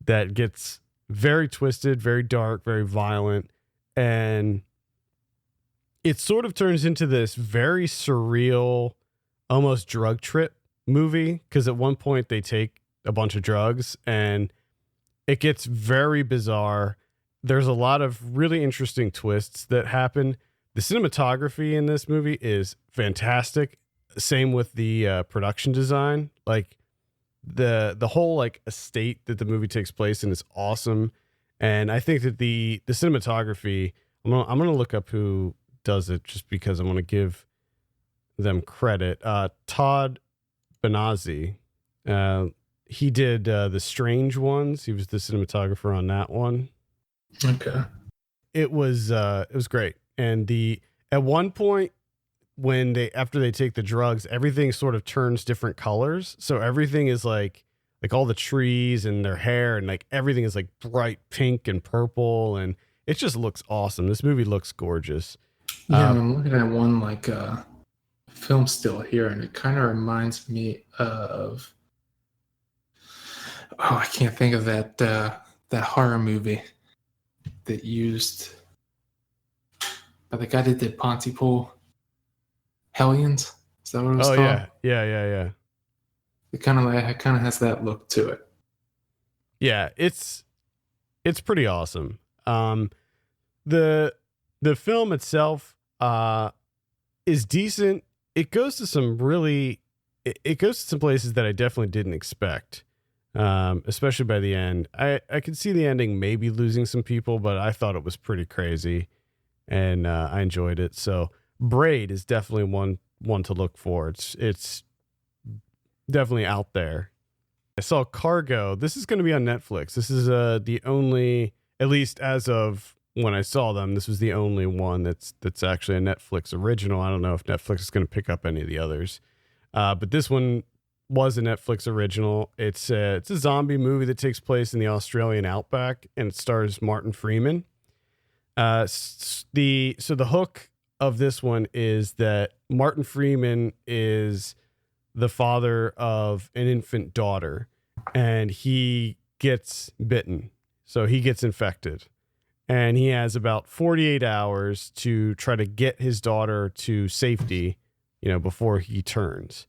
that gets very twisted, very dark, very violent, and it sort of turns into this very surreal, almost drug trip movie, because at one point they take a bunch of drugs and it gets very bizarre. There's a lot of really interesting twists that happen. The cinematography in this movie is fantastic. Same with the production design. Like the whole like estate that the movie takes place in is awesome. And I think that the cinematography, I'm gonna look up who does it just because I want to give them credit. Todd Benazzi, he did the Strange Ones. He was the cinematographer on that one. Okay. It was great. And at one point when after they take the drugs, everything sort of turns different colors. So everything is like all the trees and their hair, and like everything is like bright pink and purple, and it just looks awesome. This movie looks gorgeous. Yeah, I'm looking at one like film still here, and it kind of reminds me of I can't think of that horror movie that used by the guy that did Pontypool. Hellions? Is that what it was called? Yeah. It kind of has that look to it. Yeah, it's pretty awesome. The film itself is decent. It goes to some places that I definitely didn't expect. Especially by the end. I could see the ending maybe losing some people, but I thought it was pretty crazy, and I enjoyed it. So Braid is definitely one to look for. It's definitely out there. I saw Cargo. This is going to be on Netflix. This is the only, at least as of when I saw them, this was the only one that's actually a Netflix original. I don't know if Netflix is going to pick up any of the others, but this one was a Netflix original. It's a zombie movie that takes place in the Australian outback, and it stars Martin Freeman. The hook of this one is that Martin Freeman is the father of an infant daughter, and he gets bitten. So he gets infected, and he has about 48 hours to try to get his daughter to safety, before he turns.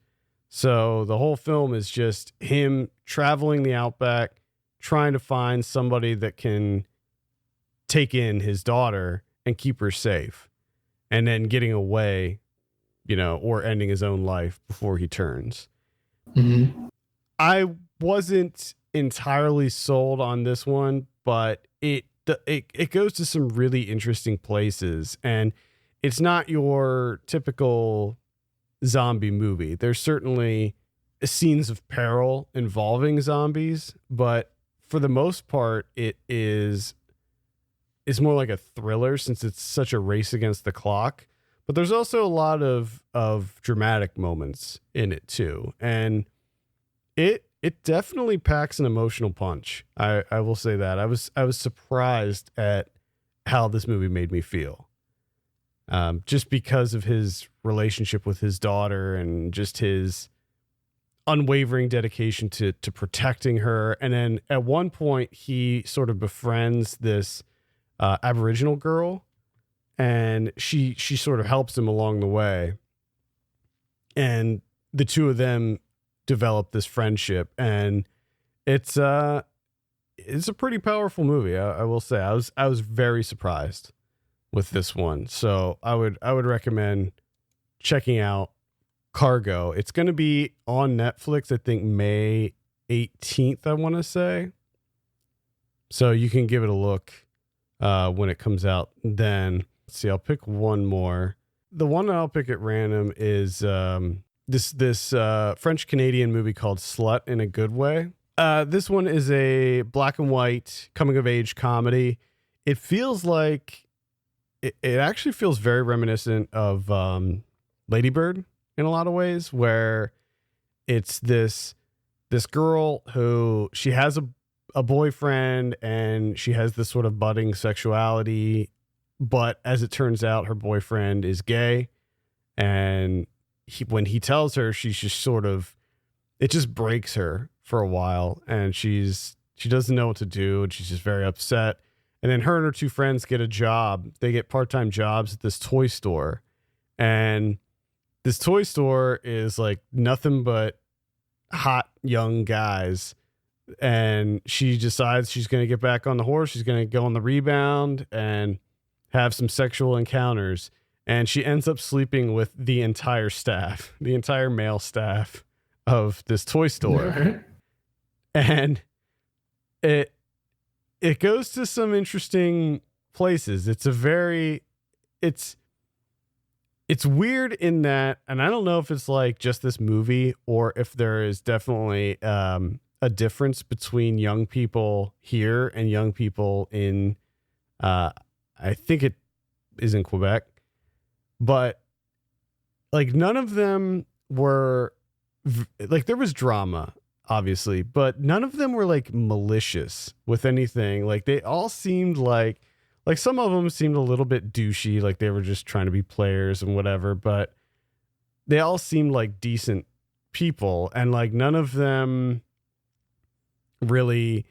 So the whole film is just him traveling the outback, trying to find somebody that can take in his daughter and keep her safe, and then getting away, or ending his own life before he turns. Mm-hmm. I wasn't entirely sold on this one, but it goes to some really interesting places, and it's not your typical zombie movie. There's certainly scenes of peril involving zombies, but for the most part, it's more like a thriller, since it's such a race against the clock. But there's also a lot of dramatic moments in it too, and it definitely packs an emotional punch. I will say that I was surprised at how this movie made me feel, just because of his relationship with his daughter and just his unwavering dedication to protecting her. And then at one point, he sort of befriends this Aboriginal girl, and she sort of helps him along the way, and the two of them develop this friendship, and it's a pretty powerful movie. I will say I was very surprised with this one, so I would recommend checking out Cargo. It's going to be on Netflix, I think May 18th, I want to say. So you can give it a look when it comes out then. Let's see, I'll pick one more. The one I'll pick at random is this French Canadian movie called Slut in a Good Way. This one is a black and white coming of age comedy. It feels like it actually feels very reminiscent of Lady Bird in a lot of ways, where it's this girl who she has a boyfriend and she has this sort of budding sexuality, but as it turns out, her boyfriend is gay, and when he tells her, she's just sort of, it just breaks her for a while, and she doesn't know what to do, and she's just very upset. And then her and her two friends get a job. They get part-time jobs at this toy store, and this toy store is like nothing but hot young guys. And she decides she's going to get back on the horse. She's going to go on the rebound and have some sexual encounters. And she ends up sleeping with the entire staff, the entire male staff of this toy store. Right. And it goes to some interesting places. It's weird in that, and I don't know if it's like just this movie or if there is definitely a difference between young people here and young people in I think it is in Quebec, but like none of them were like, there was drama obviously, but none of them were like malicious with anything. Like they all seemed like some of them seemed a little bit douchey, like they were just trying to be players and whatever, but they all seemed like decent people, and like none of them really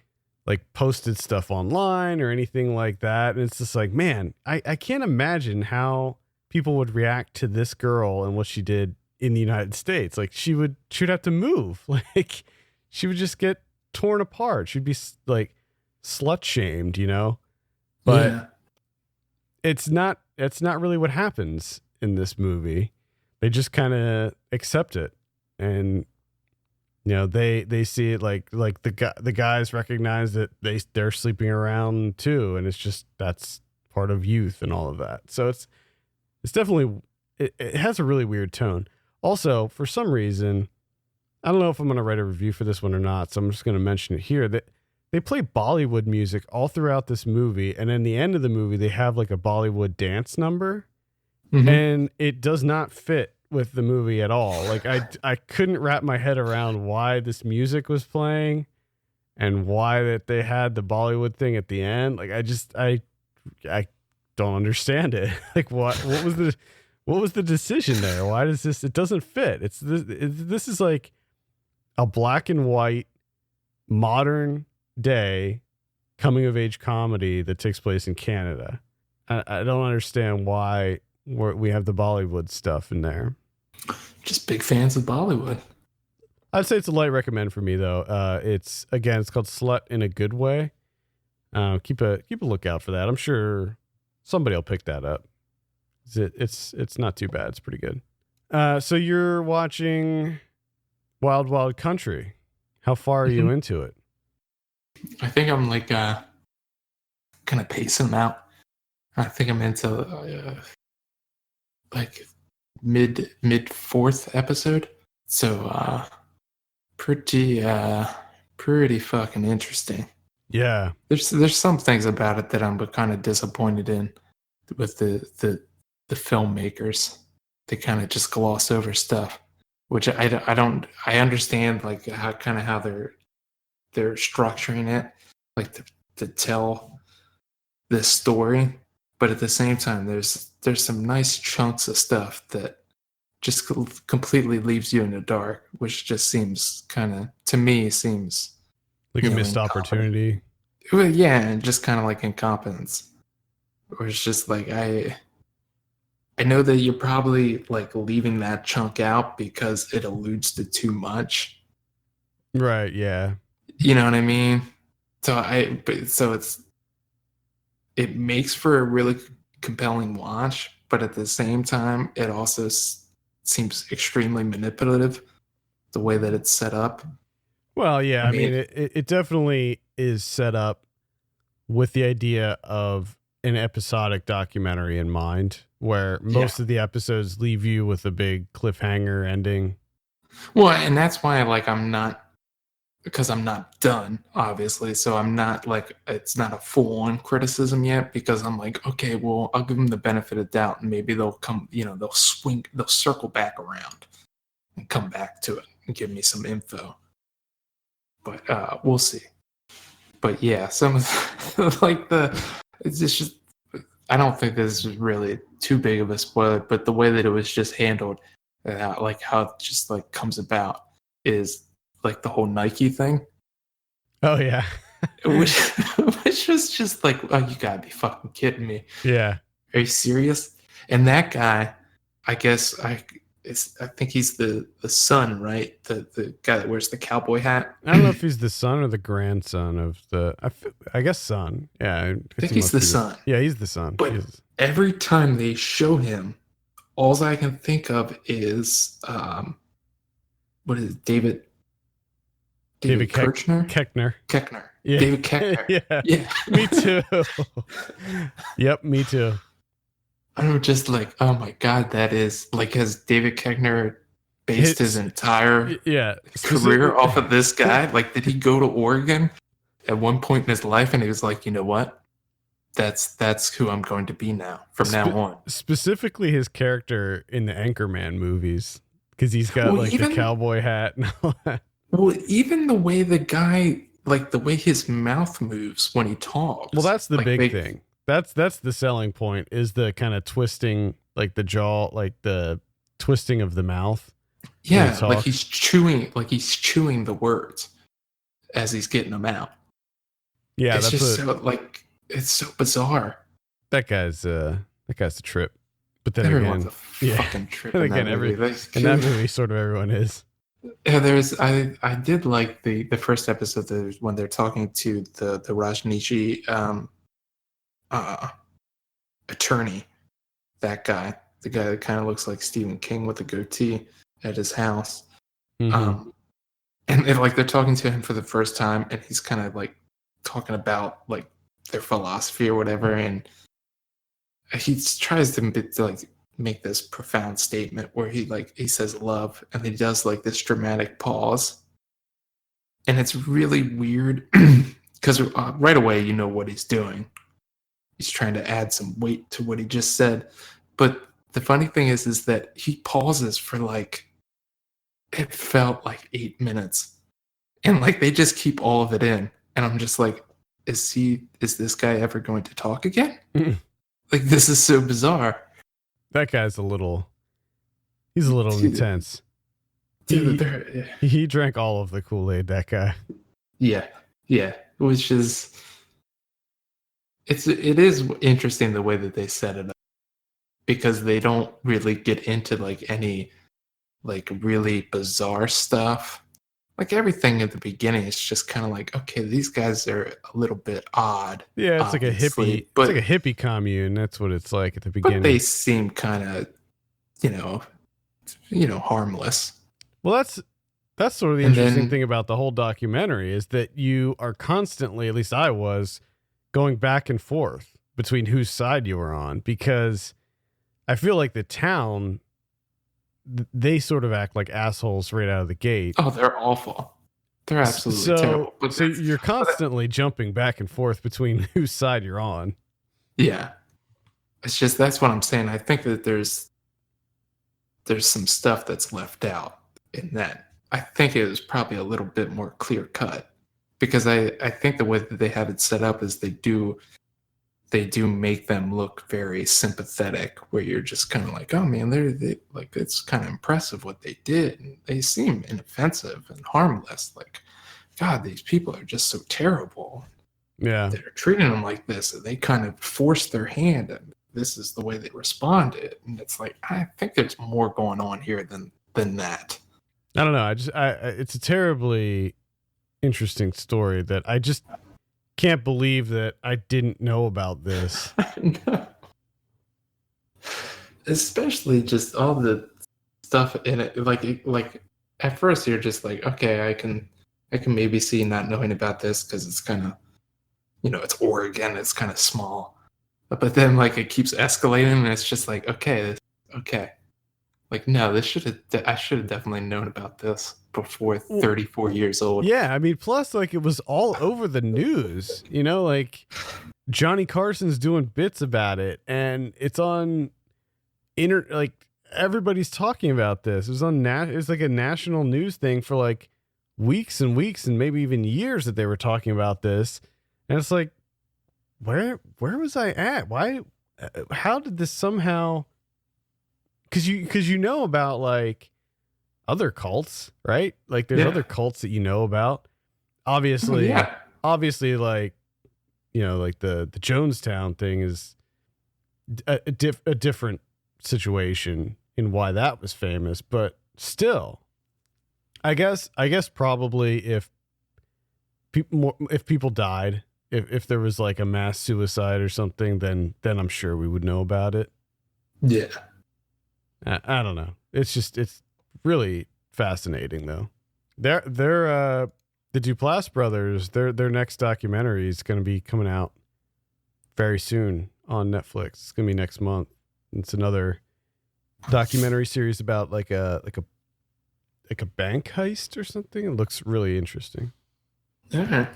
like posted stuff online or anything like that. And it's just like, man, I can't imagine how people would react to this girl and what she did in the United States. Like she'd have to move. Like she would just get torn apart. She'd be like slut shamed, you know? But yeah. it's not really what happens in this movie. They just kind of accept it. And you know, they see it like the guys recognize that they're sleeping around too, and it's just, that's part of youth and all of that. So it's definitely, it has a really weird tone. Also, for some reason, I don't know if I'm going to write a review for this one or not, so I'm just going to mention it here, that they play Bollywood music all throughout this movie, and in the end of the movie, they have like a Bollywood dance number, and it does not fit with the movie at all. Like I couldn't wrap my head around why this music was playing and why that they had the Bollywood thing at the end. Like I don't understand it. Like what was the decision there? Why does this, it doesn't fit. This is like a black and white modern day coming of age comedy that takes place in Canada. I don't understand why we have the Bollywood stuff in there. Just big fans of Bollywood. I'd say it's a light recommend for me though. It's called Slut in a Good Way. Keep a lookout for that. I'm sure somebody will pick that up. It's not too bad. It's pretty good. So you're watching Wild Wild Country. How far are you into it? I think I'm like kind of pacing them out. I think I'm into like mid fourth episode. So pretty fucking interesting. Yeah. There's some things about it that I'm kind of disappointed in with the filmmakers. They kind of just gloss over stuff, which I understand like how they're structuring it, like to tell this story, but at the same time there's some nice chunks of stuff that just completely leaves you in the dark, which just seems to me like a missed opportunity. Well, yeah, and just kind of like incompetence. Or it's just like I know that you're probably like leaving that chunk out because it alludes to too much. Right, yeah. You know what I mean? So it makes for a really compelling watch, but at the same time, it also seems extremely manipulative, the way that it's set up. Well, yeah, I I mean, mean, it definitely is set up with the idea of an episodic documentary in mind, where most of the episodes leave you with a big cliffhanger ending. Well, and that's why like I'm not, because I'm not done, obviously. So I'm not like, it's not a full on criticism yet, because I'm like, okay, well, I'll give them the benefit of doubt and maybe they'll come, they'll circle back around and come back to it and give me some info. But we'll see. But yeah, some of it's just, I don't think this is really too big of a spoiler, but the way that it was just handled, like how it just like comes about, is like the whole Nike thing. Oh yeah. which which was just like, oh, you gotta be fucking kidding me. Yeah. Are you serious? And that guy, I guess I think he's the son, right? The guy that wears the cowboy hat. I don't know if he's the son or the grandson of I guess son. Yeah. I think he's the son. Yeah, he's the son. But every time they show him, all I can think of is what is it, David Kirchner? Keckner. Yeah. David Keckner. Yeah. Me too. Yep, me too. I'm just like, oh my god, that is like, has David Keckner based his entire career off of this guy? Like, did he go to Oregon at one point in his life and he was like, you know what? That's who I'm going to be now from now on. Specifically his character in the Anchorman movies, because he's got the cowboy hat and all that. Well, even the way the guy, like the way his mouth moves when he talks. Well, that's the big thing. That's the selling point, is the kind of twisting, like the jaw, like the twisting of the mouth. Yeah, like he's chewing the words as he's getting them out. Yeah, it's just it's so bizarre. That guy's a trip. But then everyone's a fucking trip. And again, in that movie, sort of everyone is. Yeah, I did like the first episode when they're talking to the Rajneeshi attorney, that guy, the guy that kind of looks like Stephen King with a goatee, at his house. Mm-hmm. And they're talking to him for the first time, and he's kind of like talking about like their philosophy or whatever, and he tries to like make this profound statement where he says love, and he does like this dramatic pause, and it's really weird because right away you know what he's doing. He's trying to add some weight to what he just said, but the funny thing is that he pauses for like, it felt like 8 minutes, and like they just keep all of it in, and I'm just like, is this guy ever going to talk again? Like, this is so bizarre. That guy's he's a little intense. Dude, he drank all of the Kool-Aid, that guy. Yeah, which is, it is interesting the way that they set it up, because they don't really get into like any like really bizarre stuff. Like everything at the beginning is just kind of like, okay, these guys are a little bit odd. Yeah, it's like a hippie. It's like a hippie commune. That's what it's like at the beginning. But they seem kind of, harmless. Well, that's sort of the interesting thing about the whole documentary, is that you are constantly, at least I was, going back and forth between whose side you were on, because I feel like the town, they sort of act like assholes right out of the gate. Oh, they're awful. They're absolutely terrible. So you're constantly jumping back and forth between whose side you're on. Yeah. It's just, that's what I'm saying. I think that there's some stuff that's left out in that. I think it was probably a little bit more clear cut, because I think the way that they have it set up is they do make them look very sympathetic, where you're just kind of like, oh man, they like, it's kind of impressive what they did, and they seem inoffensive and harmless. Like, God, these people are just so terrible. Yeah, they're treating them like this, and they kind of force their hand, and this is the way they responded. And it's like, I think there's more going on here than that. I don't know. It's a terribly interesting story that I just can't believe that I didn't know about this. Especially just all the stuff in it. Like at first you're just like, okay, I can maybe see not knowing about this because it's kind of, it's Oregon, it's kind of small. But then like it keeps escalating, and it's just like, okay, okay. Like, no, I should have definitely known about this before 34 years old. Yeah, I mean, plus like it was all over the news, like Johnny Carson's doing bits about it, and it's on like everybody's talking about this. It was on it's like a national news thing for like weeks and weeks and maybe even years that they were talking about this. And it's like, where was I at? Why? How did this somehow? Because you know about like other cults, right? Like there's other cults that you know about. Obviously, like like the Jonestown thing is a different situation in why that was famous, but still, I guess probably if people died, if there was like a mass suicide or something, then I'm sure we would know about it. Yeah. I don't know. It's really fascinating though. They're the Duplass brothers, their next documentary is going to be coming out very soon on Netflix. It's going to be next month. It's another documentary series about like a bank heist or something. It looks really interesting. All right.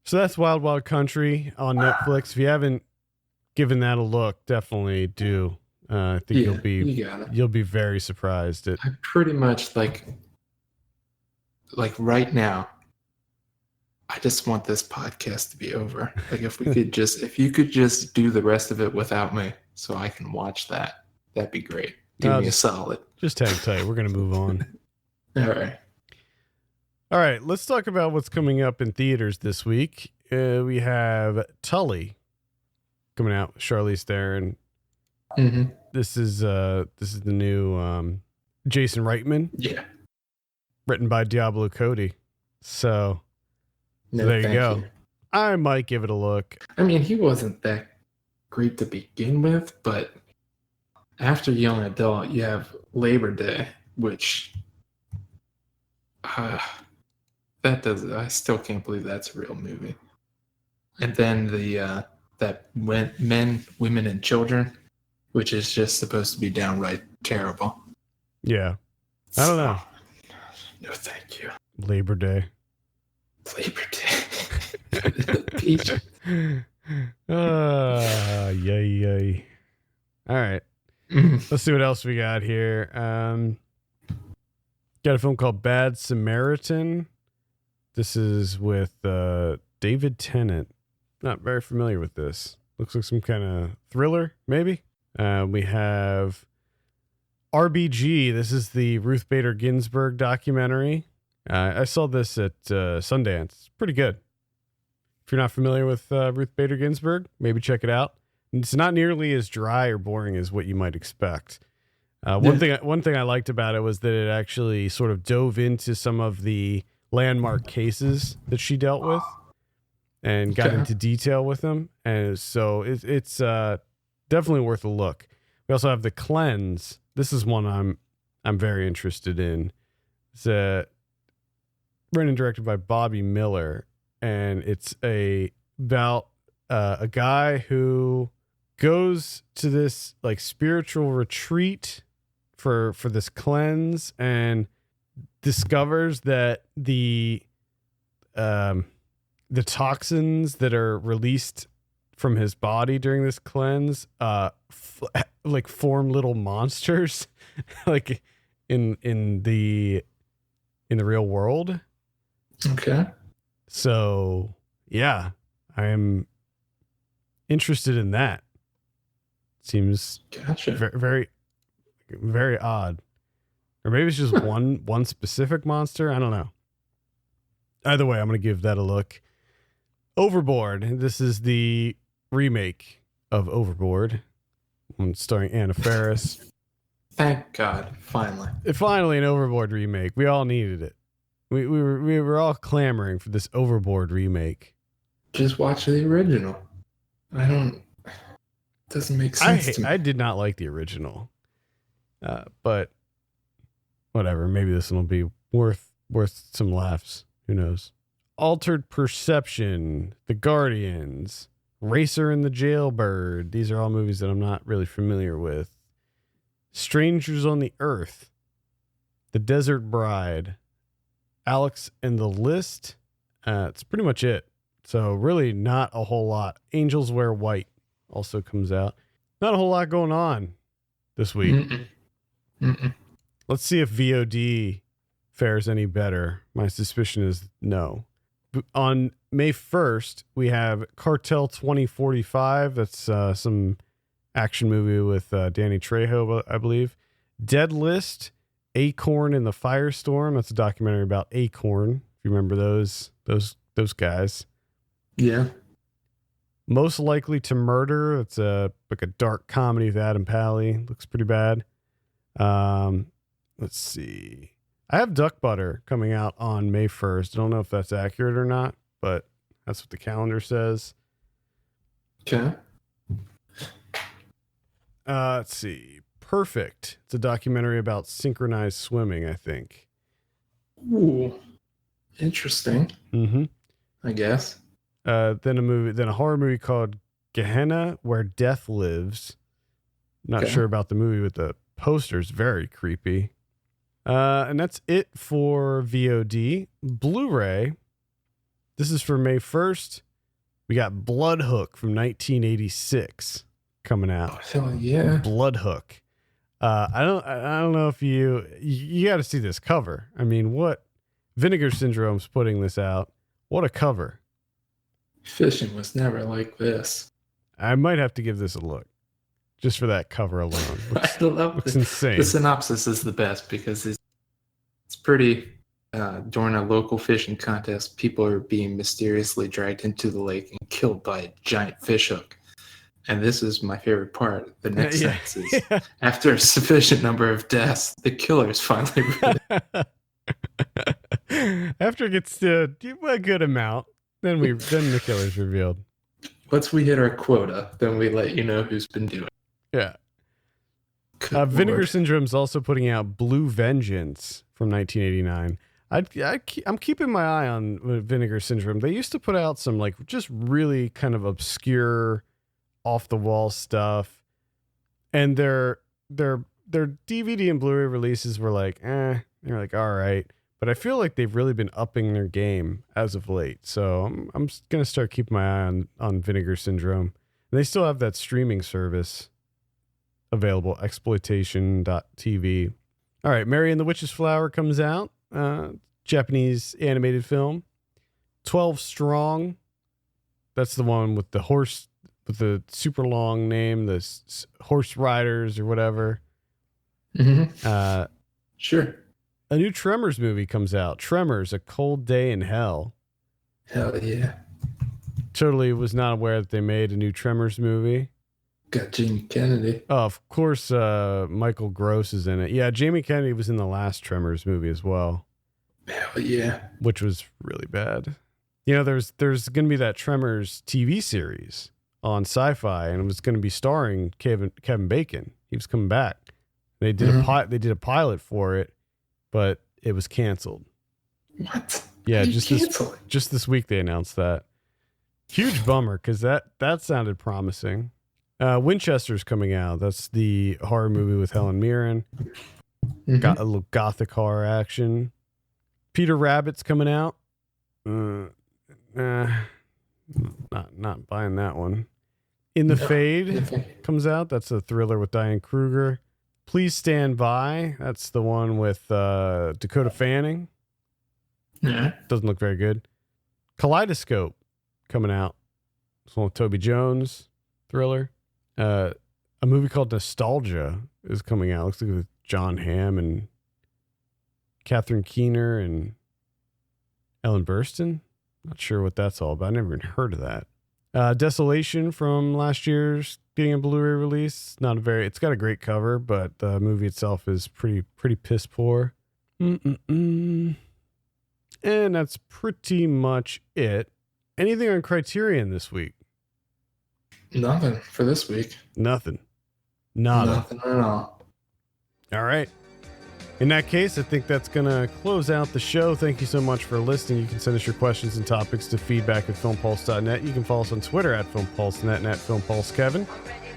So that's Wild Wild Country on Netflix. If you haven't given that a look, definitely do. I think you'll be very surprised at. I pretty much like right now, I just want this podcast to be over. Like if you could just do the rest of it without me so I can watch that, that'd be great. Do me a solid. Just hang tight. We're going to move on. All right. Let's talk about what's coming up in theaters this week. We have Tully coming out with Charlize Theron. Mm-hmm. This is the new Jason Reitman. Yeah. Written by Diablo Cody. So there you go. I might give it a look. I mean, he wasn't that great to begin with, but after Young Adult, you have Labor Day, which I still can't believe that's a real movie. And then the that Men, Women, and Children, which is just supposed to be downright terrible. Yeah. I don't know. No, thank you. Labor Day. Peach. Yay. All right. Let's see what else we got here. Got a film called Bad Samaritan. This is with David Tennant. Not very familiar with this. Looks like some kind of thriller, maybe. We have RBG. This is the Ruth Bader Ginsburg documentary. I saw this at Sundance. It's pretty good. If you're not familiar with Ruth Bader Ginsburg, maybe check it out. It's not nearly as dry or boring as what you might expect. One thing I liked about it was that it actually sort of dove into some of the landmark cases that she dealt with and got into detail with them. And so it's definitely worth a look. We also have The Cleanse. This is one I'm very interested in. It's written and directed by Bobby Miller, and it's about a guy who goes to this like spiritual retreat for this cleanse and discovers that the toxins that are released from his body during this cleanse like form little monsters like in the real world. Okay. So yeah, I am interested in that. Seems very, very odd. Or maybe it's just one specific monster. I don't know. Either way, I'm going to give that a look. Overboard. This is the remake of Overboard, starring Anna Faris. Thank God, Finally an Overboard remake. We all needed it. We were all clamoring for this Overboard remake. Just watch the original. Doesn't make sense to me. I did not like the original. But whatever. Maybe this one will be worth some laughs. Who knows? Altered Perception, The Guardians, Racer and the Jailbird. These are all movies that I'm not really familiar with. Strangers on the Earth, The Desert Bride, Alex and the List. It's pretty much it. So really not a whole lot. Angels Wear White also comes out. Not a whole lot going on this week. Let's see if VOD fares any better. My suspicion is no. On May 1st, we have Cartel 2045. That's some action movie with Danny Trejo, I believe. Dead List, Acorn and the Firestorm. That's a documentary about Acorn. If you remember those guys. Yeah. Most Likely to Murder. It's like a dark comedy with Adam Pally. Looks pretty bad. Let's see. I have Duck Butter coming out on May 1st. I don't know if that's accurate or not, but that's what the calendar says. Okay. Let's see. Perfect. It's a documentary about synchronized swimming, I think. Ooh. Interesting. Mm-hmm. I guess. Then a horror movie called Gehenna, Where Death Lives. Not sure about the movie, but the poster's very creepy. And that's it for VOD. Blu-ray. This is for May 1st. We got Blood Hook from 1986 coming out. Oh, hell yeah. Blood Hook. I don't know if you got to see this cover. I mean, what Vinegar Syndrome's putting this out. What a cover. Fishing was never like this. I might have to give this a look just for that cover alone. Looks insane. The synopsis is the best because it's pretty. During a local fishing contest, people are being mysteriously dragged into the lake and killed by a giant fish hook. And this is my favorite part. The next sentence is, after a sufficient number of deaths, the killer is finally revealed. After it gets to a good amount, then the killer's revealed. Once we hit our quota, then we let you know who's been doing it. Yeah. Vinegar Syndrome's also putting out Blue Vengeance from 1989. I'm keeping my eye on Vinegar Syndrome. They used to put out some like just really kind of obscure, off the wall stuff, and their DVD and Blu-ray releases were like, they're like all right. But I feel like they've really been upping their game as of late. So I'm gonna start keeping my eye on Vinegar Syndrome. And they still have that streaming service available, exploitation.tv. All right, Mary and the Witch's Flower comes out. Japanese animated film. 12 Strong. That's the one with the horse, with the super long name, the horse riders or whatever. Mm-hmm. Sure. A new Tremors movie comes out. Tremors, A Cold Day in Hell. Hell yeah. Totally was not aware that they made a new Tremors movie. Got Jamie Kennedy. Oh, of course, Michael Gross is in it. Yeah, Jamie Kennedy was in the last Tremors movie as well. Hell yeah. Which was really bad. You know, there's going to be that Tremors TV series on Sci-Fi, and it was going to be starring Kevin Bacon. He was coming back. They did a pilot for it, but it was canceled. What? Yeah, just this week they announced that. Huge bummer, because that sounded promising. Winchester's coming out. That's the horror movie with Helen Mirren. Got a little gothic horror action. Peter Rabbit's coming out. Not buying that one. In the Fade comes out. That's a thriller with Diane Kruger. Please Stand By. That's the one with Dakota Fanning. Yeah. Doesn't look very good. Kaleidoscope coming out. It's one with Toby Jones. Thriller. A movie called Nostalgia is coming out. Looks like with John Hamm and Catherine Keener and Ellen Burstyn. Not sure what that's all about. I never even heard of that. Desolation from last year's getting a Blu-ray release. It's got a great cover, but the movie itself is pretty piss poor. And that's pretty much it. Anything on Criterion this week? Nothing for this week. Nothing at all. All right. In that case, I think that's going to close out the show. Thank you so much for listening. You can send us your questions and topics to feedback@filmpulse.net. You can follow us on Twitter @filmpulsenet and @filmpulsekevin.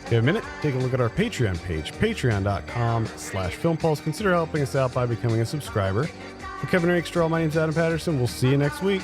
If you have a minute, take a look at our Patreon page, patreon.com/filmpulse. Consider helping us out by becoming a subscriber. For Kevin Rakestraw, my name's Adam Patterson. We'll see you next week.